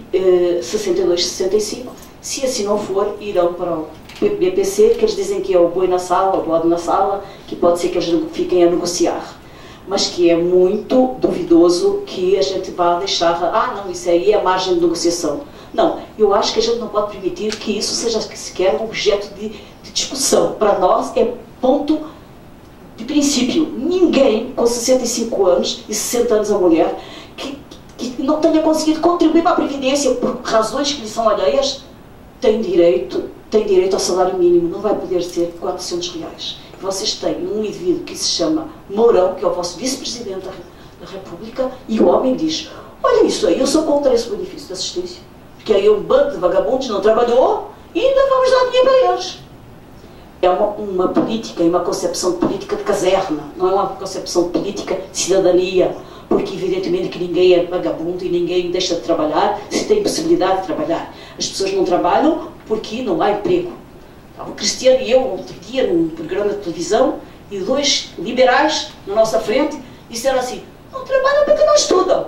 62, 65. Se assim não for, irão para o BPC, que eles dizem que é o boi na sala, o bode na sala, que pode ser que eles fiquem a negociar. Mas que é muito duvidoso que a gente vá deixar, não, isso aí é a margem de negociação. Não, eu acho que a gente não pode permitir que isso seja sequer um objeto de discussão. Para nós é ponto de princípio. Ninguém com 65 anos e 60 anos a mulher que não tenha conseguido contribuir para a Previdência por razões que lhe são alheias, tem direito ao salário mínimo, não vai poder ser R$400. Vocês têm um indivíduo que se chama Mourão, que é o vosso vice-presidente da República, e o homem diz, olha isso aí, eu sou contra esse benefício de assistência, porque aí um bando de vagabundos não trabalhou e ainda vamos dar dinheiro para eles. É uma política e uma concepção de política de caserna, não é uma concepção de política de cidadania, porque evidentemente que ninguém é vagabundo e ninguém deixa de trabalhar se tem possibilidade de trabalhar. As pessoas não trabalham porque não há emprego. O Cristiano e eu, outro dia, num programa de televisão, e dois liberais na nossa frente, disseram assim, não trabalham porque não estudam,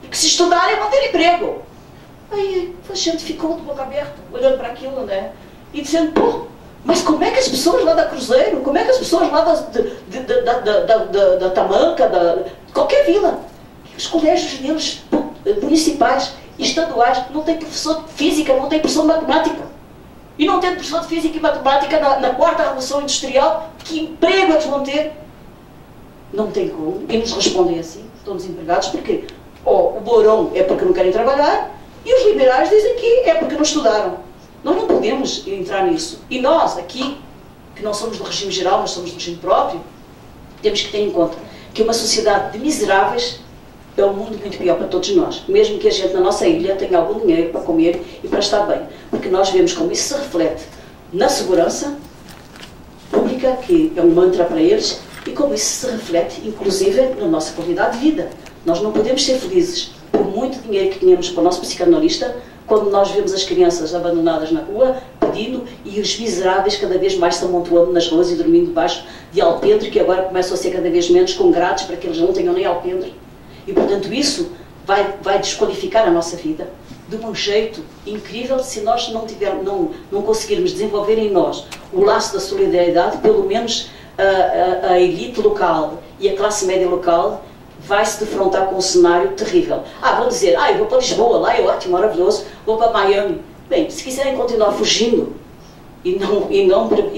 porque se estudarem vão ter emprego. Aí a gente ficou de boca aberta, olhando para aquilo, né? E dizendo, pô, mas como é que as pessoas lá da Cruzeiro, como é que as pessoas lá da Tamanca, de qualquer vila, os colégios deles, municipais, estaduais, não tem professor de física, não tem professor de matemática. E não tendo professor de física e matemática na quarta revolução industrial, que emprego eles vão ter? Não tem como. E nos respondem assim, estão desempregados, porque o Mourão é porque não querem trabalhar, e os liberais dizem que é porque não estudaram. Nós não podemos entrar nisso. E nós, aqui, que não somos do regime geral, mas somos do regime próprio, temos que ter em conta que uma sociedade de miseráveis é um mundo muito pior para todos nós. Mesmo que a gente na nossa ilha tenha algum dinheiro para comer e para estar bem. Porque nós vemos como isso se reflete na segurança pública, que é um mantra para eles, e como isso se reflete, inclusive, na nossa qualidade de vida. Nós não podemos ser felizes por muito dinheiro que tenhamos para o nosso psicanalista, quando nós vemos as crianças abandonadas na rua, pedindo, e os miseráveis cada vez mais se amontoando nas ruas e dormindo debaixo de alpendre, que agora começam a ser cada vez menos com grades para que eles não tenham nem alpendre. E, portanto, isso vai desqualificar a nossa vida de um jeito incrível se nós não conseguirmos desenvolver em nós o laço da solidariedade. Pelo menos a elite local e a classe média local vai se defrontar com um cenário terrível. Vão dizer, eu vou para Lisboa, lá é ótimo, maravilhoso, vou para Miami. Bem, se quiserem continuar fugindo e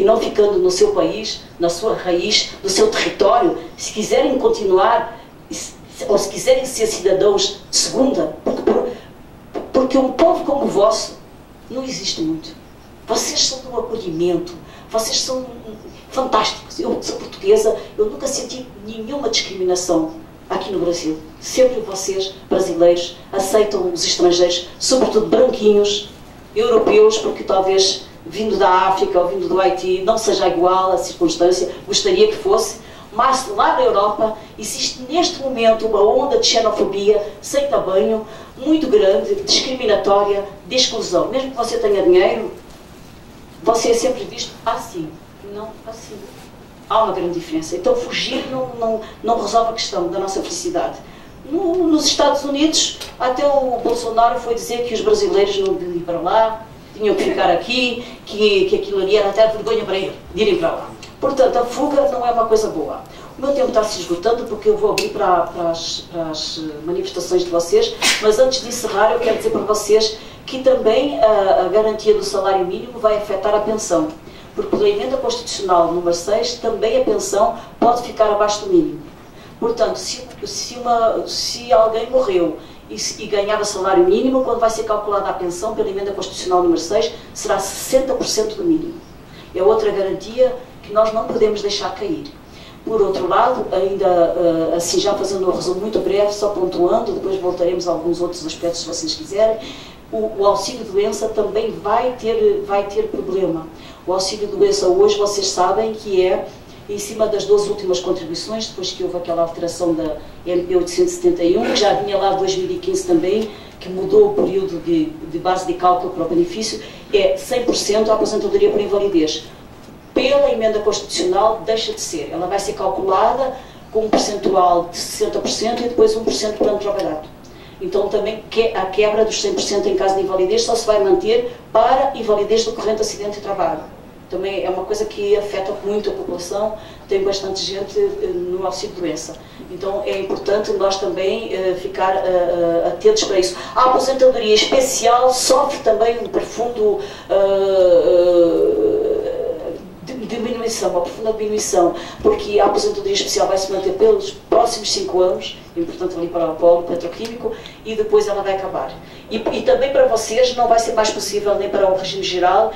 não ficando no seu país, na sua raiz, no seu território, se quiserem continuar, ou se quiserem ser cidadãos de segunda, porque um povo como o vosso não existe muito. Vocês são do acolhimento, vocês são fantásticos. Eu sou portuguesa, eu nunca senti nenhuma discriminação aqui no Brasil. Sempre vocês, brasileiros, aceitam os estrangeiros, sobretudo branquinhos, europeus, porque talvez vindo da África ou vindo do Haiti não seja igual a circunstância, gostaria que fosse, mas lá na Europa existe neste momento uma onda de xenofobia sem tamanho, muito grande, discriminatória, de exclusão. Mesmo que você tenha dinheiro, você é sempre visto assim, não assim. Há uma grande diferença. Então fugir não resolve a questão da nossa felicidade. Nos Estados Unidos, até o Bolsonaro foi dizer que os brasileiros não deviam ir para lá, tinham que ficar aqui, que aquilo ali era até vergonha para ele, de irem para lá. Portanto, a fuga não é uma coisa boa. O meu tempo está se esgotando porque eu vou abrir para as manifestações de vocês, mas antes de encerrar eu quero dizer para vocês que também a garantia do salário mínimo vai afetar a pensão, porque pela emenda constitucional número 6 também a pensão pode ficar abaixo do mínimo. Portanto, se alguém morreu e ganhava salário mínimo, quando vai ser calculada a pensão pela emenda constitucional número 6, será 60% do mínimo. É outra garantia que nós não podemos deixar cair. Por outro lado, ainda assim, já fazendo um resumo muito breve, só pontuando, depois voltaremos a alguns outros aspectos se vocês quiserem, o auxílio-doença também vai ter problema. O auxílio-doença hoje, vocês sabem que é em cima das 12 últimas contribuições, depois que houve aquela alteração da MP 871, que já vinha lá de 2015 também, que mudou o período de base de cálculo para o benefício, é 100% a aposentadoria por invalidez. Pela emenda constitucional deixa de ser. Ela vai ser calculada com um percentual de 60% e depois 1% plano trabalhado. Então também a quebra dos 100% em caso de invalidez só se vai manter para invalidez decorrente de acidente de trabalho. Também é uma coisa que afeta muito a população, tem bastante gente no auxílio-doença. Então é importante nós também ficar atentos para isso. A aposentadoria especial sofre também um profundo diminuição, uma profunda diminuição, porque a aposentadoria especial vai se manter pelos próximos 5 anos, importante ali para o polo petroquímico, e depois ela vai acabar. E também para vocês não vai ser mais possível, nem para o regime geral,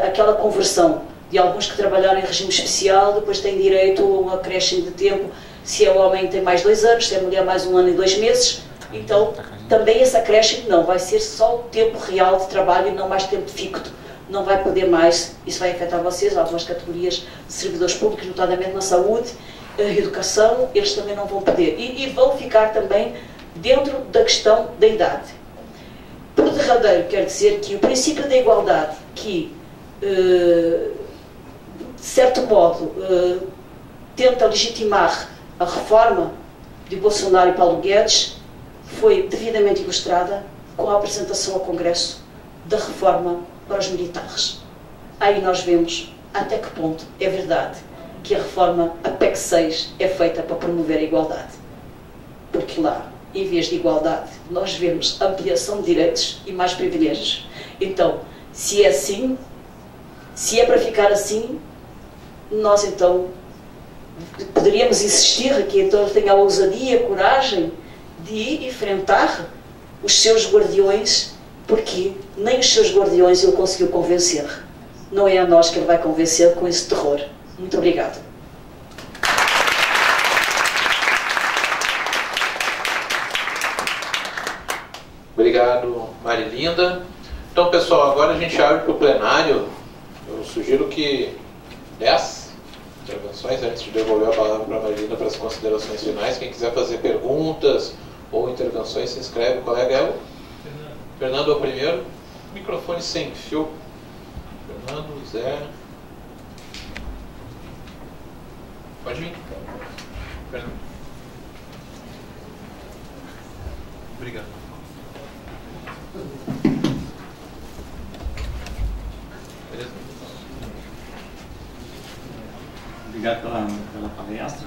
aquela conversão de alguns que trabalharam em regime especial, depois têm direito a um acréscimo de tempo, se é homem tem mais 2 anos, se é mulher mais 1 ano e 2 meses, então também esse acréscimo não, vai ser só o tempo real de trabalho e não mais tempo ficto. Não vai poder mais, isso vai afetar vocês, algumas categorias de servidores públicos, notadamente na saúde, educação, eles também não vão poder. E vão ficar também dentro da questão da idade. Por derradeiro, quero dizer que o princípio da igualdade, que, de certo modo, tenta legitimar a reforma de Bolsonaro e Paulo Guedes, foi devidamente ilustrada com a apresentação ao Congresso da reforma para os militares. Aí nós vemos até que ponto é verdade que a reforma, a PEC 6, é feita para promover a igualdade. Porque lá, em vez de igualdade, nós vemos ampliação de direitos e mais privilégios. Então, se é assim, se é para ficar assim, nós então poderíamos insistir que então tenha a ousadia, a coragem de enfrentar os seus guardiões, porque nem os seus guardiões ele conseguiu convencer. Não é a nós que ele vai convencer com esse terror. Muito obrigada. Obrigado, Marilinda. Então, pessoal, agora a gente abre para o plenário. Eu sugiro que 10 intervenções, antes de devolver a palavra para a Marilinda para as considerações finais. Quem quiser fazer perguntas ou intervenções, se inscreve. O colega é o Fernando é o primeiro. Microfone sem fio. Fernando, Zé. Pode vir. Fernando. Obrigado. Obrigado pela palestra.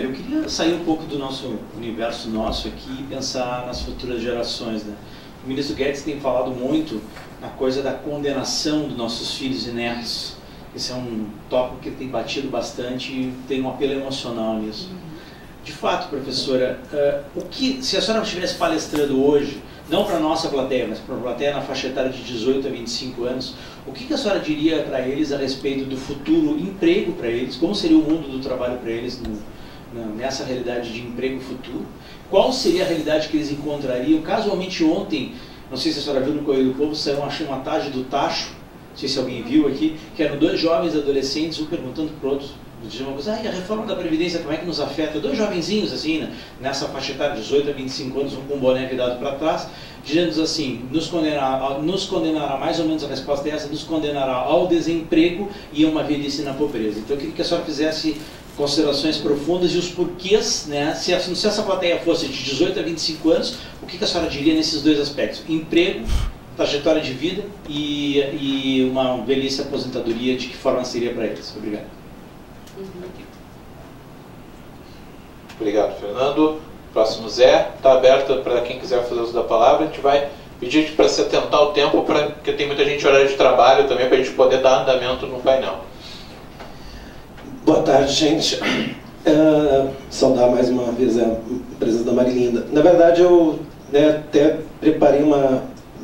Eu queria sair um pouco do nosso universo aqui e pensar nas futuras gerações, né? O ministro Guedes tem falado muito na coisa da condenação dos nossos filhos e netos. Esse é um tópico que tem batido bastante e tem um apelo emocional nisso. De fato, professora, se a senhora estivesse palestrando hoje, não para a nossa plateia, mas para a plateia na faixa etária de 18 a 25 anos, o que a senhora diria para eles a respeito do futuro emprego para eles? Como seria o mundo do trabalho para eles nessa realidade de emprego futuro? Qual seria a realidade que eles encontrariam? Casualmente ontem, não sei se a senhora viu no Correio do Povo, saiu uma tarde do Tacho, não sei se alguém viu aqui, que eram dois jovens adolescentes, um perguntando para o outro, dizendo uma coisa, e a reforma da Previdência, como é que nos afeta? Dois jovenzinhos, assim, né, nessa faixa etária de 18 a 25 anos, um com um boné virado para trás, dizendo assim, nos condenará, mais ou menos a resposta é essa, nos condenará ao desemprego e a uma velhice na pobreza. Então eu queria que a senhora fizesse considerações profundas e os porquês, né, se essa plateia fosse de 18 a 25 anos, o que a senhora diria nesses dois aspectos? Emprego, trajetória de vida e uma velhice aposentadoria, de que forma seria para eles? Obrigado. Obrigado, Fernando. Próximo Zé. Está aberto para quem quiser fazer uso da palavra. A gente vai pedir para se atentar ao tempo, porque tem muita gente em horário de trabalho também, para a gente poder dar andamento no painel. Boa tarde, gente. Saudar mais uma vez a presença da Marilinda. Na verdade, eu até preparei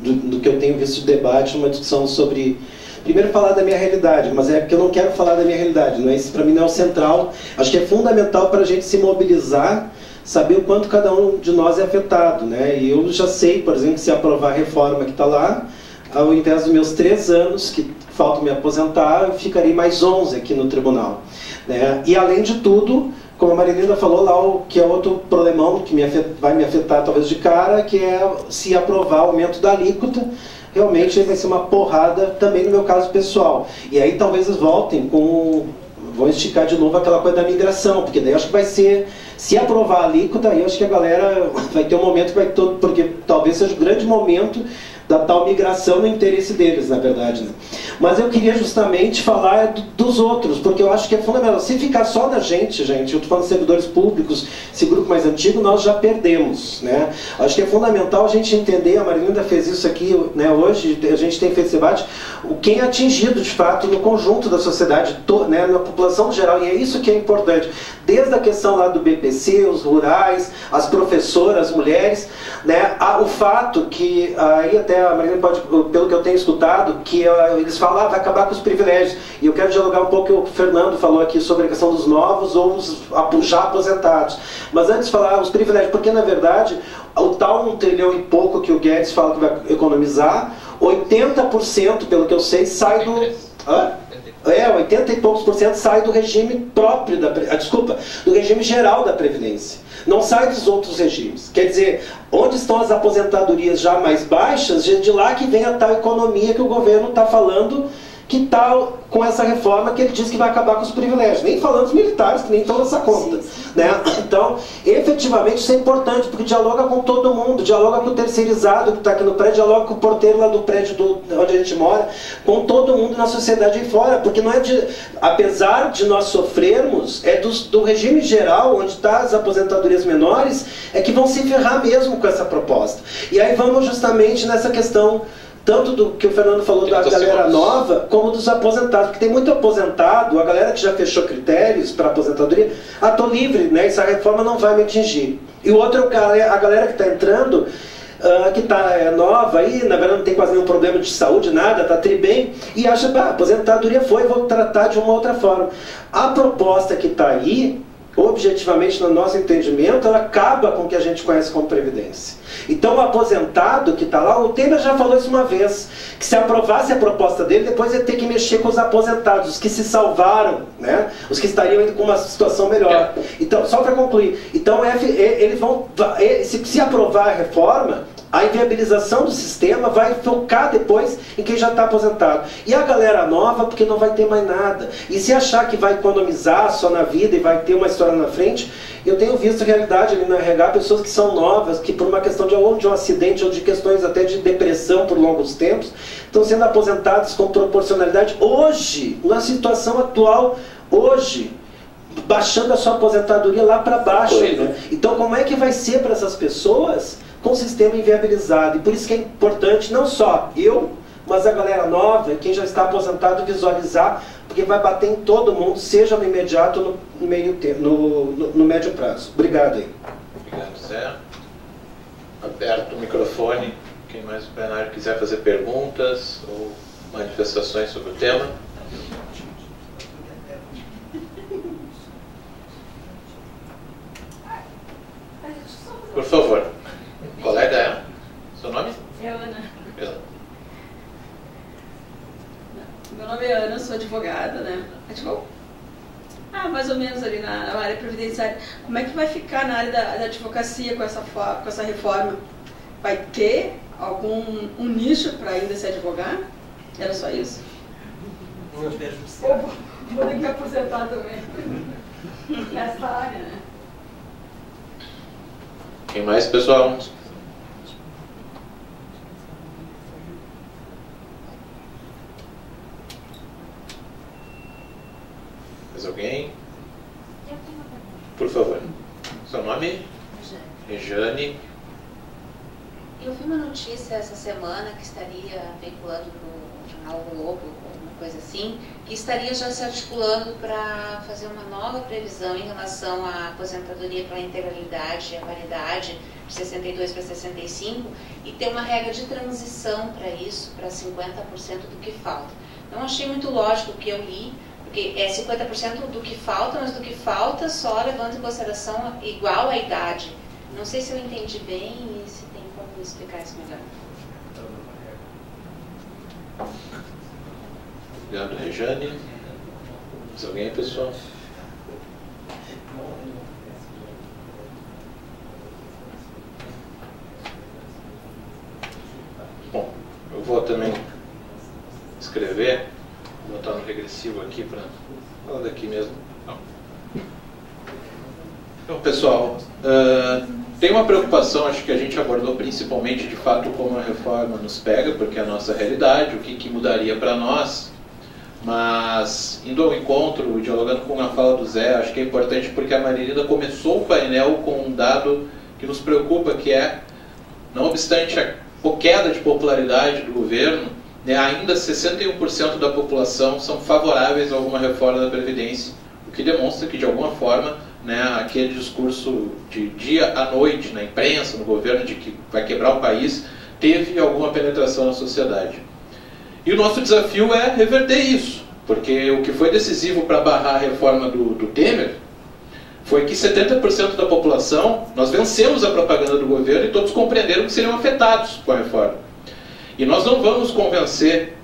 do que eu tenho visto de debate, uma discussão sobre... Primeiro falar da minha realidade, mas é porque eu não quero falar da minha realidade, não é isso, para mim não é o central. Acho que é fundamental para a gente se mobilizar, saber o quanto cada um de nós é afetado, né? E eu já sei, por exemplo, que se aprovar a reforma que está lá, ao invés dos meus 3 anos que faltam me aposentar, eu ficarei mais 11 aqui no tribunal, né? E além de tudo, como a Marilinda falou lá, que é outro problemão que vai me afetar talvez de cara, que é se aprovar o aumento da alíquota, realmente vai ser uma porrada também no meu caso pessoal. E aí talvez eles voltem vão esticar de novo aquela coisa da migração, porque daí eu acho que vai ser, se aprovar a alíquota, aí eu acho que a galera vai ter um momento que vai todo, porque talvez seja o grande momento da tal migração no interesse deles, na verdade, né? Mas eu queria justamente falar dos outros, porque eu acho que é fundamental. Se ficar só da gente, eu estou falando de servidores públicos, esse grupo mais antigo, nós já perdemos, né? Acho que é fundamental a gente entender, a Marilinda fez isso aqui, né, hoje, a gente tem feito esse debate, quem é atingido, de fato, no conjunto da sociedade, né, na população geral, e é isso que é importante. Desde a questão lá do BPC, os rurais, as professoras, as mulheres, né, o fato que, aí até a Marilinda pode, pelo que eu tenho escutado, que eles falam, vai acabar com os privilégios. E eu quero dialogar um pouco o que o Fernando falou aqui sobre a questão dos novos ou os já aposentados. Mas antes de falar os privilégios, porque na verdade, o tal 1 trilhão e pouco que o Guedes fala que vai economizar, 80%, pelo que eu sei, sai do... 80 e poucos % sai do regime próprio do regime geral da Previdência. Não sai dos outros regimes. Quer dizer, onde estão as aposentadorias já mais baixas, de lá que vem a tal economia que o governo está falando, que está com essa reforma que ele diz que vai acabar com os privilégios. Nem falando dos militares, que nem estão nessa conta. Né? Então, efetivamente, isso é importante, porque dialoga com todo mundo, dialoga com o terceirizado que está aqui no prédio, dialoga com o porteiro lá do prédio onde a gente mora, com todo mundo na sociedade aí fora, porque não é apesar de nós sofrermos, é do regime geral, onde estão as aposentadorias menores, é que vão se ferrar mesmo com essa proposta. E aí vamos justamente nessa questão, tanto do que o Fernando falou da galera nova, como dos aposentados, porque tem muito aposentado, a galera que já fechou critérios para aposentadoria, tô livre, né? Essa reforma não vai me atingir. E o outro é a galera que está entrando, que está nova aí, na verdade não tem quase nenhum problema de saúde, nada, está tri bem, e acha, a aposentadoria vou tratar de uma outra forma. A proposta que está aí, objetivamente, no nosso entendimento, ela acaba com o que a gente conhece como Previdência. Então, o aposentado que está lá, o Temer já falou isso uma vez, que se aprovasse a proposta dele, depois ia ter que mexer com os aposentados, os que se salvaram, né? Os que estariam indo com uma situação melhor. Então, só para concluir, então, eles vão, se aprovar a reforma, A inviabilização do sistema vai focar depois em quem já está aposentado. E a galera nova, porque não vai ter mais nada. E se achar que vai economizar só na vida e vai ter uma história na frente, eu tenho visto a realidade ali na RH, pessoas que são novas, que por uma questão de um acidente ou de questões até de depressão por longos tempos, estão sendo aposentadas com proporcionalidade hoje, na situação atual, hoje, baixando a sua aposentadoria lá para baixo. Né? Então como é que vai ser para essas pessoas com o sistema inviabilizado? E por isso que é importante não só eu, mas a galera nova, quem já está aposentado, visualizar, porque vai bater em todo mundo, seja no imediato ou no médio prazo. Obrigado aí. Obrigado, Zé. Aberto o microfone. Quem mais no plenário quiser fazer perguntas ou manifestações sobre o tema. Por favor. Colega é? Seu nome? É Ana. Meu nome é Ana, sou advogada, né? Mais ou menos ali na área previdenciária. Como é que vai ficar na área da advocacia com essa reforma? Vai ter algum nicho para ainda se advogar? Era só isso? Vou ter que aposentar também. Nessa área, né? Quem mais, pessoal? Mais alguém? Por favor. Seu nome? Rejane. Eu vi uma notícia essa semana que estaria veiculando no jornal Globo, alguma coisa assim, que estaria já se articulando para fazer uma nova previsão em relação à aposentadoria pela integralidade e a paridade de 62 para 65 e ter uma regra de transição para isso, para 50% do que falta. Não achei muito lógico o que eu li, porque é 50% do que falta, mas do que falta só levando em consideração igual à idade. Não sei se eu entendi bem e se tem como explicar isso melhor. Obrigado, Rejane. Mais alguém, pessoal? Bom, eu vou também escrever, vou botar no regressivo aqui para... Fala daqui mesmo. Não. Então, pessoal, tem uma preocupação, acho que a gente abordou principalmente, de fato, como a reforma nos pega, porque é a nossa realidade, o que mudaria para nós. Mas, indo ao encontro, dialogando com a fala do Zé, acho que é importante porque a Marilinda começou o painel com um dado que nos preocupa, que é, não obstante a queda de popularidade do governo, né, ainda 61% da população são favoráveis a alguma reforma da Previdência, o que demonstra que, de alguma forma, né, aquele discurso de dia à noite na imprensa, no governo, de que vai quebrar o país, teve alguma penetração na sociedade. E o nosso desafio é reverter isso, porque o que foi decisivo para barrar a reforma do Temer foi que 70% da população, nós vencemos a propaganda do governo e todos compreenderam que seriam afetados com a reforma. E nós não vamos convencer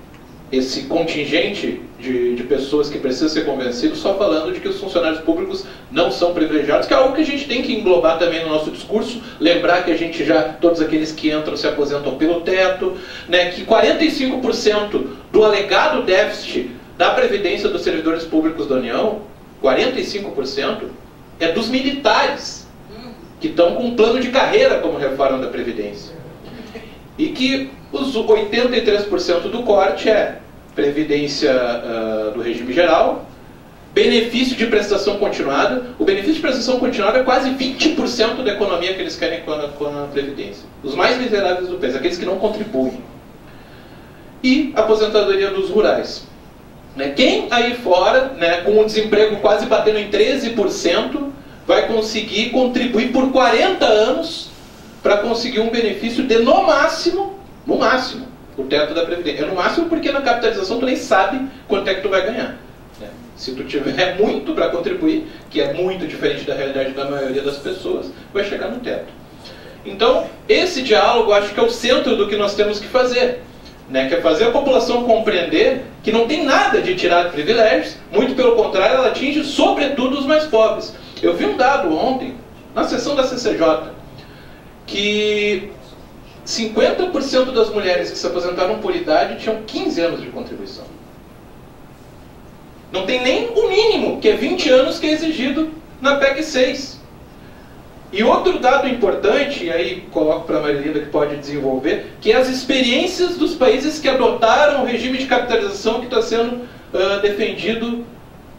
esse contingente de pessoas que precisam ser convencidos só falando de que os funcionários públicos não são privilegiados, que é algo que a gente tem que englobar também no nosso discurso, lembrar que a gente todos aqueles que entram se aposentam pelo teto, né, que 45% do alegado déficit da Previdência dos servidores públicos da União, 45%, é dos militares, que estão com um plano de carreira como reforma da Previdência. E que os 83% do corte é Previdência do regime geral, benefício de prestação continuada. O benefício de prestação continuada é quase 20% da economia que eles querem com a Previdência. Os mais miseráveis do país, aqueles que não contribuem. E a aposentadoria dos rurais. Quem aí fora, né, com o desemprego quase batendo em 13%, vai conseguir contribuir por 40 anos para conseguir um benefício de, no máximo, o teto da Previdência. É no máximo porque na capitalização tu nem sabe quanto é que tu vai ganhar. Se tu tiver muito para contribuir, que é muito diferente da realidade da maioria das pessoas, vai chegar no teto. Então, esse diálogo acho que é o centro do que nós temos que fazer. Que é fazer a população compreender que não tem nada de tirar privilégios, muito pelo contrário, ela atinge sobretudo os mais pobres. Eu vi um dado ontem, na sessão da CCJ, que 50% das mulheres que se aposentaram por idade tinham 15 anos de contribuição. Não tem nem o mínimo, que é 20 anos, que é exigido na PEC 6. E outro dado importante, e aí coloco para a Marilinda que pode desenvolver, que é as experiências dos países que adotaram o regime de capitalização que está sendo defendido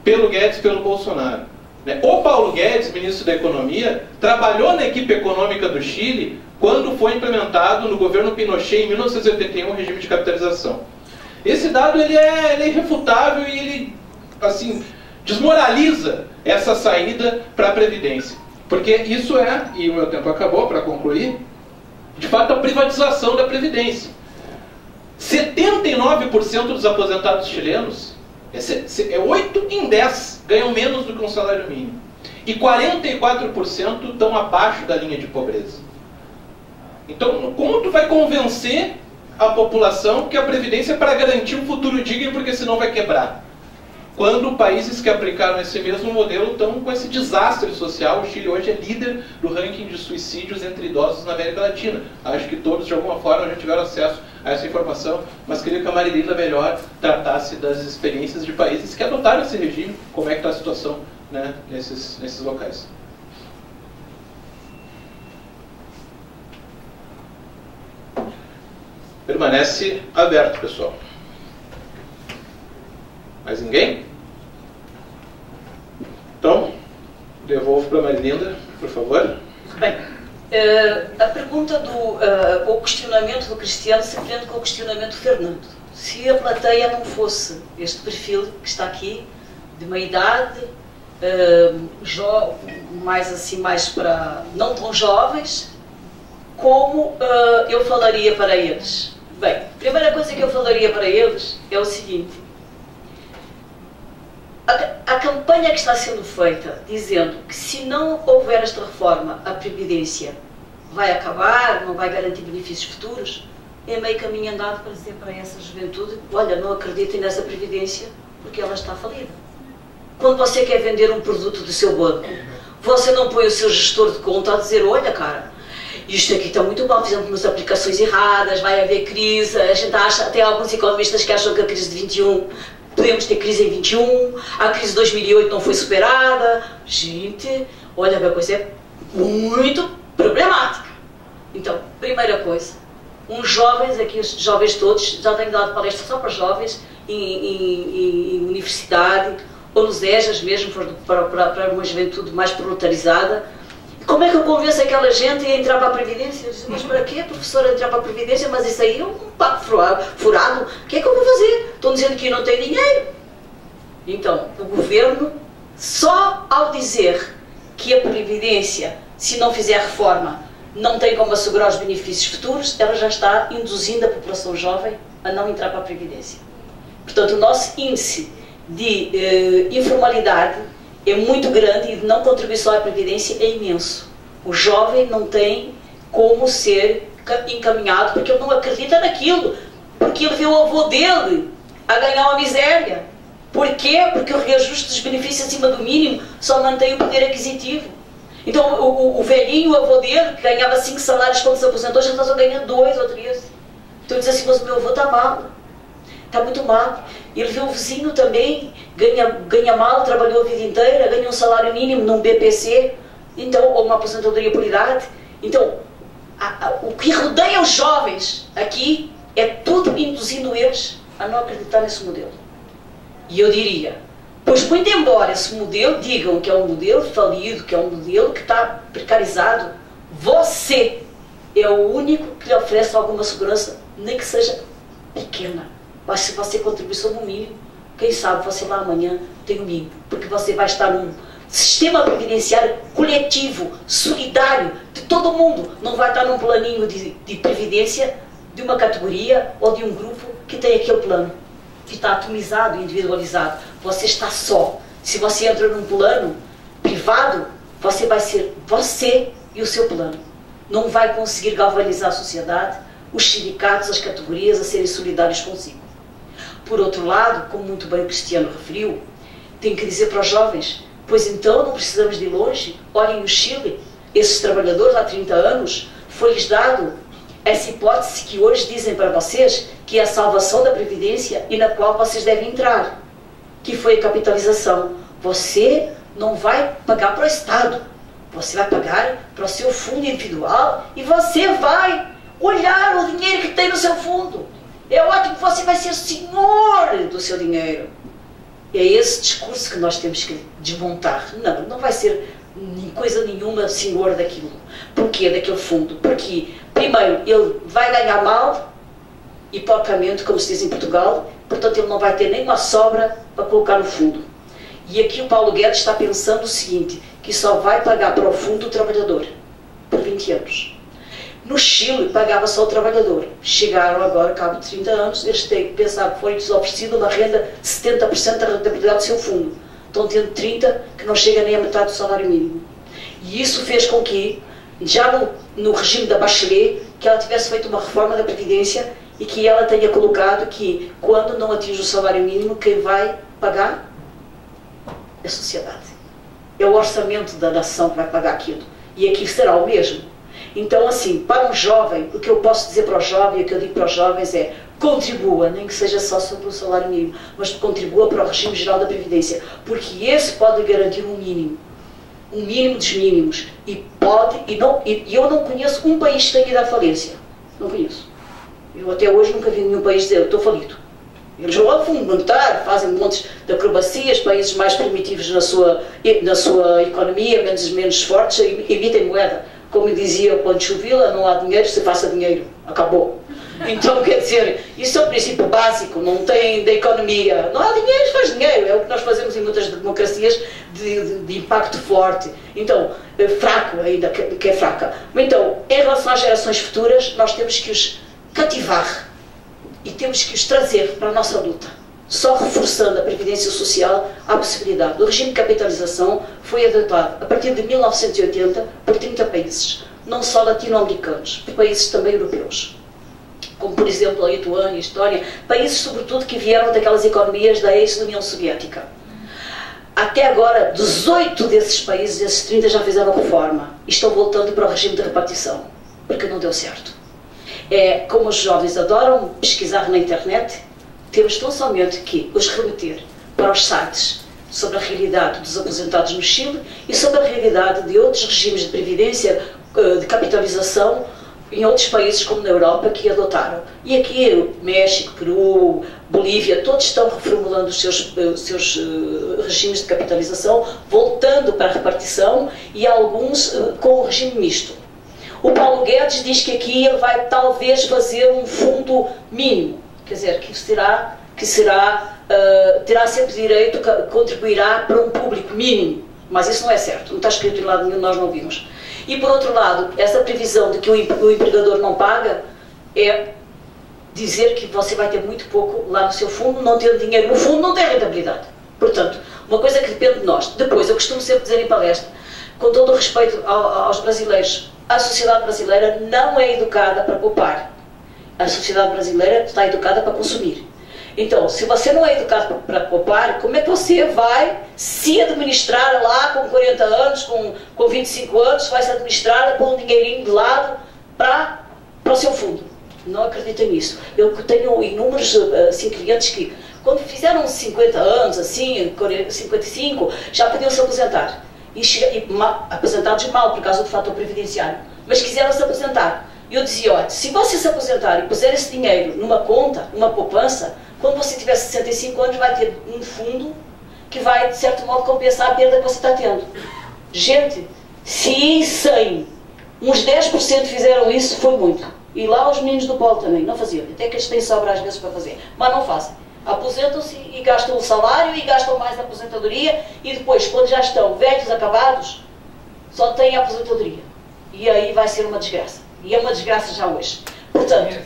pelo Guedes, pelo Bolsonaro. O Paulo Guedes, ministro da Economia, trabalhou na equipe econômica do Chile quando foi implementado no governo Pinochet, em 1981, o regime de capitalização. Esse dado ele é irrefutável e ele assim, desmoraliza essa saída para a Previdência. Porque isso é, e o meu tempo acabou para concluir, de fato a privatização da Previdência. 79% dos aposentados chilenos, 8 em 10, ganham menos do que um salário mínimo. E 44% estão abaixo da linha de pobreza. Então, como tu vai convencer a população que a Previdência é para garantir um futuro digno, porque senão vai quebrar? Quando países que aplicaram esse mesmo modelo estão com esse desastre social. O Chile hoje é líder do ranking de suicídios entre idosos na América Latina. Acho que todos, de alguma forma, já tiveram acesso a essa informação, mas queria que a Marilinda melhor tratasse das experiências de países que adotaram esse regime, como é que está a situação, né, nesses locais. Permanece aberto, pessoal. Mais ninguém? Então, devolvo para a Marilinda, por favor. Bem, a pergunta o questionamento do Cristiano se prende com o questionamento do Fernando. Se a plateia não fosse este perfil que está aqui, de meia idade, mais para não tão jovens, como eu falaria para eles? Bem, a primeira coisa que eu falaria para eles é o seguinte: a campanha que está sendo feita, dizendo que se não houver esta reforma, a Previdência vai acabar, não vai garantir benefícios futuros, é meio caminho andado para dizer para essa juventude: olha, não acreditem nessa Previdência, porque ela está falida. Quando você quer vender um produto do seu banco, você não põe o seu gestor de conta a dizer: olha, cara, isto aqui está muito mal, fizemos umas aplicações erradas, vai haver crise. A gente acha, até alguns economistas que acham que a crise de 21, podemos ter crise em 21, a crise de 2008 não foi superada. Gente, olha, a coisa é muito problemática. Então, primeira coisa, uns jovens, aqui os jovens todos, já tenho dado palestras só para jovens, em universidade, ou nos EJAs mesmo, para uma juventude mais proletarizada. Como é que eu convenço aquela gente a entrar para a Previdência? Eu disse: mas para quê, professora, entrar para a Previdência? Mas isso aí é um papo furado. O que é que eu vou fazer? Estão dizendo que não tem dinheiro. Então, o governo, só ao dizer que a Previdência, se não fizer reforma, não tem como assegurar os benefícios futuros, ela já está induzindo a população jovem a não entrar para a Previdência. Portanto, o nosso índice de informalidade é muito grande e de não contribuição à Previdência é imenso. O jovem não tem como ser encaminhado porque ele não acredita naquilo, porque ele vê o avô dele a ganhar uma miséria. Porquê? Porque o reajuste dos benefícios acima do mínimo só mantém o poder aquisitivo. Então o velhinho, o avô dele, que ganhava 5 salários quando se aposentou, já está só ganhando 2 ou 3. Então ele diz assim: mas o meu avô está mal. Está muito mal. Ele vê o vizinho também, ganha mal, trabalhou a vida inteira, ganha um salário mínimo num BPC, então, ou uma aposentadoria por idade. Então, o que rodeia os jovens aqui é tudo induzindo eles a não acreditar nesse modelo. E eu diria: pois muito embora esse modelo digam que é um modelo falido, que é um modelo que está precarizado, você é o único que lhe oferece alguma segurança, nem que seja pequena. Mas se você contribuição no mínimo, quem sabe você lá amanhã tem o mínimo, porque você vai estar num sistema previdenciário coletivo, solidário, de todo mundo. Não vai estar num planinho de previdência de uma categoria ou de um grupo que tem aquele plano, que está atomizado, individualizado. Você está só. Se você entra num plano privado, você vai ser você e o seu plano. Não vai conseguir galvanizar a sociedade, os sindicatos, as categorias a serem solidários consigo. Por outro lado, como muito bem o Cristiano referiu, tem que dizer para os jovens: pois então não precisamos de ir longe. Olhem o Chile, esses trabalhadores há 30 anos, foi-lhes dado essa hipótese que hoje dizem para vocês que é a salvação da Previdência e na qual vocês devem entrar, que foi a capitalização. Você não vai pagar para o Estado, você vai pagar para o seu fundo individual e você vai olhar o dinheiro que tem no seu fundo. É ótimo que você vai ser senhor do seu dinheiro. É esse discurso que nós temos que desmontar. Não, não vai ser coisa nenhuma senhor daquilo. Porquê daquele fundo? Porque, primeiro, ele vai ganhar mal e porcamente, como se diz em Portugal, portanto ele não vai ter nenhuma sobra para colocar no fundo. E aqui o Paulo Guedes está pensando o seguinte, que só vai pagar para o fundo o trabalhador, por 20 anos. No Chile pagava só o trabalhador. Chegaram agora, ao cabo de 30 anos, eles têm que pensar que foi-lhes oferecido uma renda de 70% da rentabilidade do seu fundo. Estão tendo 30% que não chega nem a metade do salário mínimo. E isso fez com que, já no regime da Bachelet, que ela tivesse feito uma reforma da Previdência e que ela tenha colocado que, quando não atinge o salário mínimo, quem vai pagar é a sociedade. É o orçamento da nação que vai pagar aquilo. E aqui será o mesmo. Então, assim, para um jovem, o que eu posso dizer para o jovem, o que eu digo para os jovens é: contribua, nem que seja só sobre o salário mínimo, mas contribua para o regime geral da Previdência, porque esse pode garantir um mínimo dos mínimos, e eu não conheço um país que tenha ido à falência. Não conheço. Eu até hoje nunca vi nenhum país dizer: eu estou falido. Eles vão ao fundo monetário, fazem montes de acrobacias, países mais primitivos na sua economia, menos fortes, emitem moeda. Como dizia o Pancho Villa, não há dinheiro, se faça dinheiro. Acabou. Então, quer dizer, isso é o princípio básico, não tem da economia. Não há dinheiro, faz dinheiro. É o que nós fazemos em muitas democracias de impacto forte. Então, fraco ainda, que é fraca. Então, em relação às gerações futuras, nós temos que os cativar e temos que os trazer para a nossa luta. Só reforçando a Previdência Social há a possibilidade. O regime de capitalização foi adotado a partir de 1980 por 30 países, não só latino-americanos, por países também europeus, como por exemplo a Lituânia, a Estónia, países sobretudo que vieram daquelas economias da ex-União Soviética. Até agora, 18 desses países, desses 30, já fizeram reforma e estão voltando para o regime de repartição, porque não deu certo. É como os jovens adoram pesquisar na internet, temos tão somente que os remeter para os sites sobre a realidade dos aposentados no Chile e sobre a realidade de outros regimes de previdência, de capitalização, em outros países como na Europa que adotaram. E aqui, México, Peru, Bolívia, todos estão reformulando os seus regimes de capitalização, voltando para a repartição e alguns com o regime misto. O Paulo Guedes diz que aqui ele vai talvez fazer um fundo mínimo, quer dizer, terá sempre direito, contribuirá para um público mínimo, mas isso não é certo, não está escrito em lado nenhum, nós não vimos. E por outro lado, essa previsão de que o empregador não paga é dizer que você vai ter muito pouco lá no seu fundo, não tendo dinheiro no fundo, não tem rentabilidade. Portanto, uma coisa que depende de nós. Depois, eu costumo sempre dizer em palestra, com todo o respeito aos brasileiros, a sociedade brasileira não é educada para poupar. A sociedade brasileira está educada para consumir. Então, se você não é educado para poupar, como é que você vai se administrar lá com 40 anos, com 25 anos, vai se administrar com um dinheirinho de lado para o seu fundo? Não acreditem nisso. Eu tenho inúmeros assim, clientes que, quando fizeram 50 anos, assim, 55, já podiam se aposentar. Aposentados mal por causa do fator previdenciário. Mas quiseram se aposentar. E eu dizia: olha, se você se aposentar e puser esse dinheiro numa conta, numa poupança, quando você tiver 65 anos vai ter um fundo que vai, de certo modo, compensar a perda que você está tendo. Gente, se 100, uns 10% fizeram isso, foi muito. E lá os meninos do polo também, não faziam. Até que eles têm sobra às vezes para fazer. Mas não fazem. Aposentam-se e gastam o salário e gastam mais a aposentadoria e depois, quando já estão velhos, acabados, só têm a aposentadoria. E aí vai ser uma desgraça. E é uma desgraça já hoje. Portanto,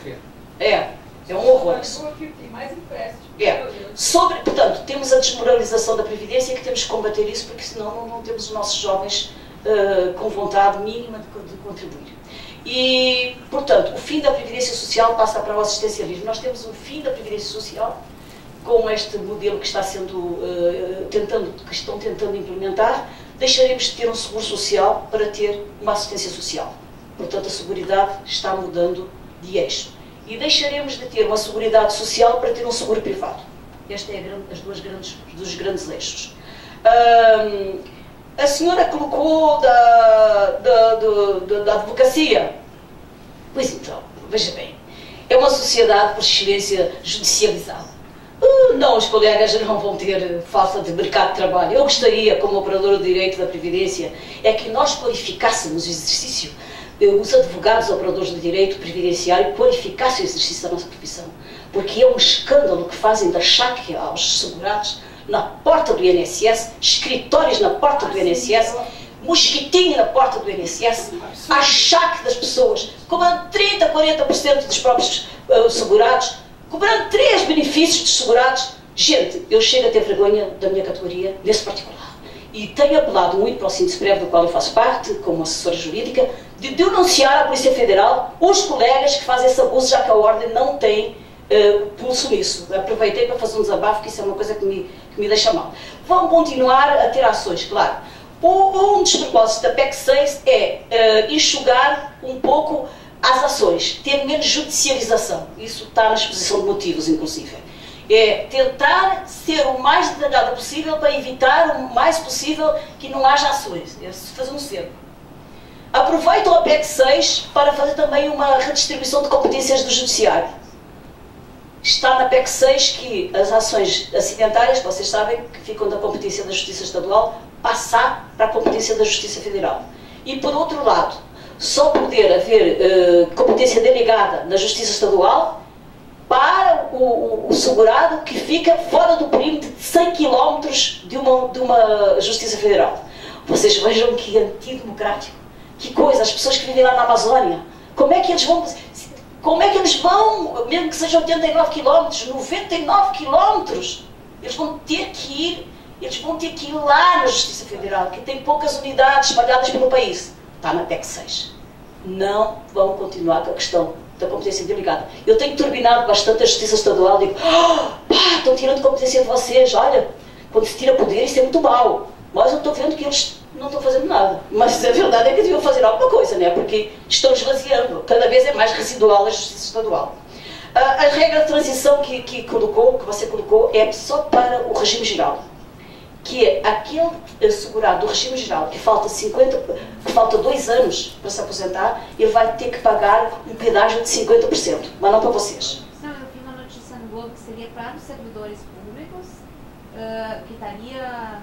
é um horror isso. Tem mais empréstimo. Portanto, temos a desmoralização da Previdência e que temos que combater isso, porque senão não temos os nossos jovens com vontade mínima de contribuir. E, portanto, o fim da Previdência Social passa para o assistencialismo. Nós temos um fim da Previdência Social com este modelo que estão tentando implementar. Deixaremos de ter um seguro social para ter uma assistência social. Portanto, a Seguridade está mudando de eixo. E deixaremos de ter uma seguridade social para ter um seguro privado. Este é dos grandes eixos. A senhora colocou da advocacia. Pois então, veja bem, é uma sociedade por excelência judicializada. Não, os colegas não vão ter falta de mercado de trabalho. Eu gostaria, como operadora de direito da Previdência, é que nós qualificássemos o exercício, os advogados operadores de direito previdenciário qualificassem o exercício da nossa profissão. Porque é um escândalo que fazem da chaque aos segurados na porta do INSS, escritórios na porta do INSS, mosquitinho na porta do INSS, a chaque das pessoas, cobrando 30%, 40% dos próprios segurados, cobrando 3 benefícios dos segurados. Gente, eu chego a ter vergonha da minha categoria, nesse particular. E tenho apelado muito para o Sinduspref, do qual eu faço parte, como assessora jurídica, de denunciar à Polícia Federal os colegas que fazem esse abuso, já que a Ordem não tem pulso nisso. Aproveitei para fazer um desabafo, que isso é uma coisa que me deixa mal. Vão continuar a ter ações, claro. Um dos propósitos da PEC 6 é enxugar um pouco as ações, ter menos judicialização. Isso está na exposição de motivos, inclusive. É tentar ser o mais detalhado possível para evitar o mais possível que não haja ações. É fazer um cerco. Aproveitam a PEC 6 para fazer também uma redistribuição de competências do Judiciário. Está na PEC 6 que as ações acidentárias, vocês sabem, que ficam da competência da Justiça Estadual, passar para a competência da Justiça Federal. E, por outro lado, só poder haver competência delegada na Justiça Estadual para o segurado que fica fora do perímetro de 100 km de uma Justiça Federal. Vocês vejam que antidemocrático. Que coisa, as pessoas que vivem lá na Amazônia, como é que eles vão, mesmo que sejam 89 km, 99 km, eles vão ter que ir lá na Justiça Federal, que tem poucas unidades espalhadas pelo país. Está na PEC 6. Não vão continuar com a questão da competência delegada. Eu tenho turbinado bastante a Justiça Estadual, digo, estão tirando competência de vocês, olha, quando se tira poder isso é muito mau. Mas eu estou vendo que eles não estão fazendo nada. Mas a verdade é que deviam fazer alguma coisa, né? Porque estão esvaziando. Cada vez é mais residual a Justiça Estadual. A regra de transição que você colocou é só para o regime geral. Que é aquele segurado do regime geral que falta 2 anos para se aposentar, ele vai ter que pagar um pedágio de 50%, mas não para vocês. Não, eu vi uma notícia no Globo que seria para os servidores públicos, que estaria...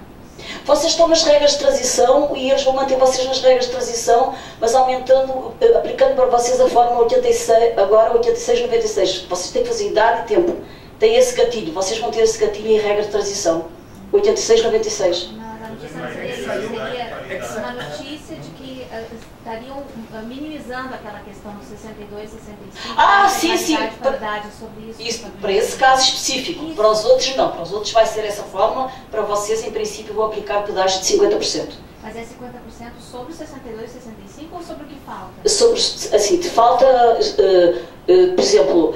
Vocês estão nas regras de transição e eles vão manter vocês nas regras de transição, mas aplicando para vocês a fórmula 86, agora 86-96. Vocês têm que fazer idade e tempo. Tem esse gatilho, vocês vão ter esse gatilho em regra de transição. 86-96. Na notícia seria uma notícia de que estariam minimizando aquela questão dos 62, 65. Ah, sim. Sobre isso para esse caso específico. Isso. Para os outros não. Para os outros vai ser essa fórmula. Para vocês, em princípio, vão aplicar pedágio de 50%. Mas é 50% sobre 62, 65 ou sobre o que falta? Sobre, assim, te falta, por exemplo,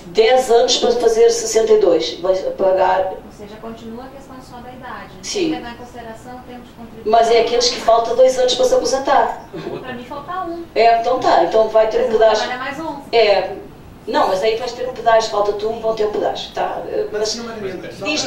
10 anos para fazer 62. Vai pagar... Ou seja, continua a questão só da idade. Sim. Levar em consideração o tempo de contribuição. Mas é aqueles que faltam 2 anos para se aposentar. Para mim falta 1. Então tá. Então vai ter um pedágio. Trabalha mais 11. Não, mas aí vais ter um pedágio. Falta-te um, vão ter um pedágio. Tá? Mas,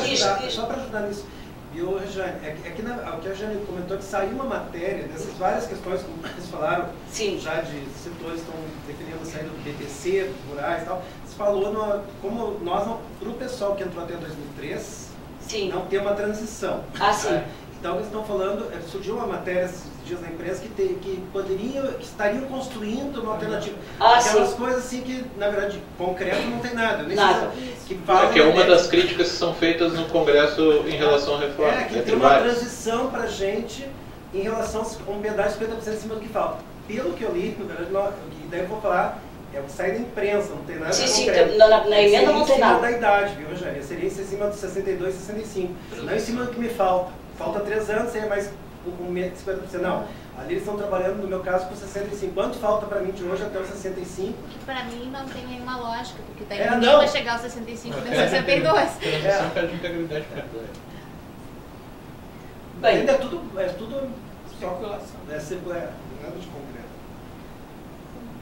diz. Só para ajudar nisso. Viu, Rejane? O que a Jane comentou que saiu uma matéria dessas várias questões, como vocês falaram, sim, já de setores que estão defendendo a saída do BPC, rurais e tal. Você falou como nós, para o pessoal que entrou até 2003, sim, não tem uma transição. Sim. Então eles estão falando, surgiu uma matéria esses dias na imprensa que estariam construindo uma alternativa. Aquelas coisas assim que, na verdade, concreto não tem nada. Nada. Que é uma das críticas que são feitas no Congresso em relação à reforma. Que tem uma transição para a gente em relação a um pedágio de 50% em cima do que falta. Pelo que eu li, na verdade, e daí eu vou falar, é o que sai da imprensa, não tem nada concreto. Na emenda não tem nada. Seria em cima da idade, viu, Rogério? Seria em cima dos 62, 65. Não em cima do que me falta. Falta 3 anos, seria mais 50%. Não, ali eles estão trabalhando, no meu caso, com 65. Quanto falta para mim de hoje até os 65? Que para mim não tem nenhuma lógica, porque daí ninguém vai chegar aos 65 nem 62. Bem, ainda é tudo só nada de concreto.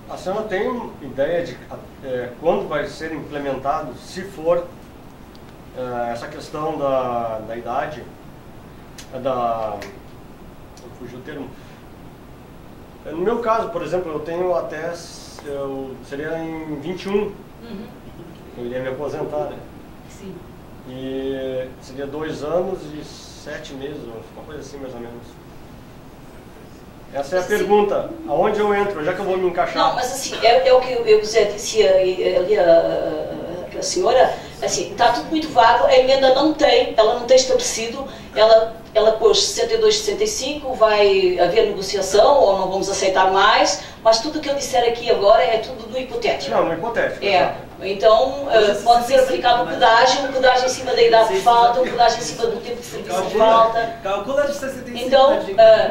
A senhora tem ideia de quando vai ser implementado, se for, essa questão da idade, fugiu o termo. No meu caso, por exemplo, eu tenho até, seria em 21, eu iria me aposentar, né? Sim. E seria 2 anos e 7 meses, uma coisa assim mais ou menos. Essa é a pergunta, aonde eu entro, já que eu vou me encaixar? Não, mas assim, é o que eu disse ali a senhora, assim, está tudo muito vago, a emenda ela não tem estabelecido, ela pôs 62, 65, vai haver negociação ou não vamos aceitar mais, mas tudo o que eu disser aqui agora é tudo no hipotético. Não, no hipotético. Então, pode ser aplicado um pedágio em cima da idade que falta, um pedágio em cima do tempo de serviço que falta. Calcula de 65. Então,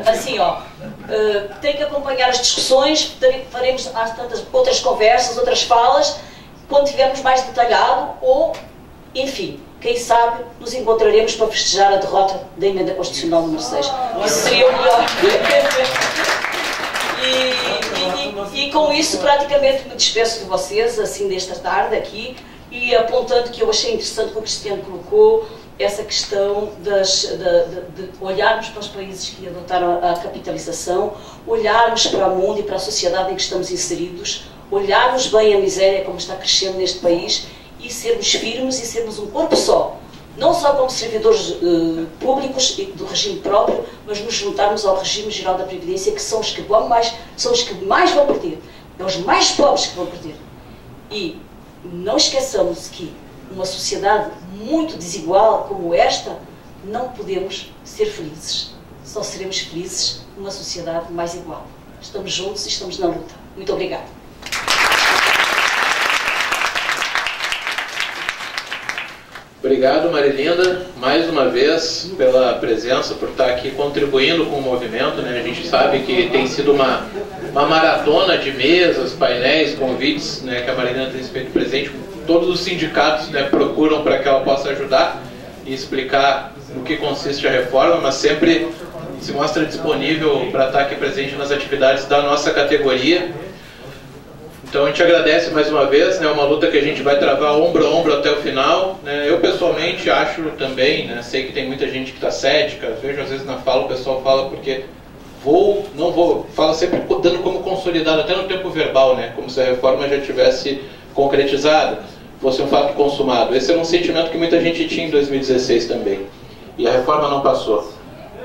assim, tem que acompanhar as discussões, faremos outras conversas, outras falas, quando tivermos mais detalhado, ou, enfim, quem sabe nos encontraremos para festejar a derrota da emenda constitucional número 6. Isso seria o melhor. E com isso praticamente me despeço de vocês, assim, desta tarde aqui, e apontando que eu achei interessante que o Cristiano colocou essa questão de olharmos para os países que adotaram a capitalização, olharmos para o mundo e para a sociedade em que estamos inseridos, olharmos bem a miséria como está crescendo neste país e sermos firmes e sermos um corpo só. Não só como servidores públicos e do regime próprio, mas nos juntarmos ao regime geral da Previdência, que são os que mais vão perder. É os mais pobres que vão perder. E não esqueçamos que uma sociedade muito desigual como esta, não podemos ser felizes. Só seremos felizes numa sociedade mais igual. Estamos juntos e estamos na luta. Muito obrigada. Obrigado, Marilinda, mais uma vez pela presença, por estar aqui contribuindo com o movimento, né? A gente sabe que tem sido uma maratona de mesas, painéis, convites, né, que a Marilinda tem feito presente. Todos os sindicatos, né, procuram para que ela possa ajudar e explicar no que consiste a reforma, mas sempre se mostra disponível para estar aqui presente nas atividades da nossa categoria. Então a gente agradece mais uma vez, né, uma luta que a gente vai travar ombro a ombro até o final, né. Eu pessoalmente acho também, né, sei que tem muita gente que está cética, vejo às vezes na fala o pessoal fala porque não vou, fala sempre dando como consolidado, até no tempo verbal, né, como se a reforma já tivesse concretizada, fosse um fato consumado. Esse era um sentimento que muita gente tinha em 2016 também, e a reforma não passou.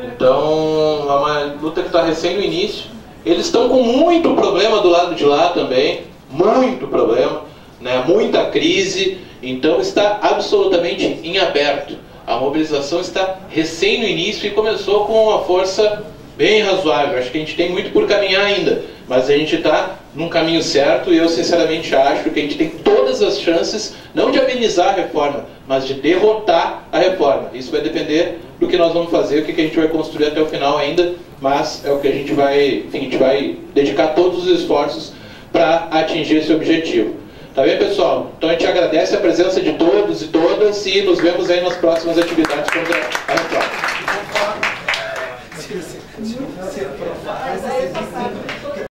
Então é uma luta que está recém no início. Eles estão com muito problema do lado de lá também, muito problema, né? Muita crise, então está absolutamente em aberto. A mobilização está recém no início e começou com uma força bem razoável. Acho que a gente tem muito por caminhar ainda, mas a gente está num caminho certo e eu sinceramente acho que a gente tem todas as chances, não de amenizar a reforma, mas de derrotar a reforma. Isso vai depender do que nós vamos fazer, o que a gente vai construir até o final ainda, mas é o que a gente vai, enfim, a gente vai dedicar todos os esforços para atingir esse objetivo. Tá bem, pessoal? Então a gente agradece a presença de todos e todas e nos vemos aí nas próximas atividades contra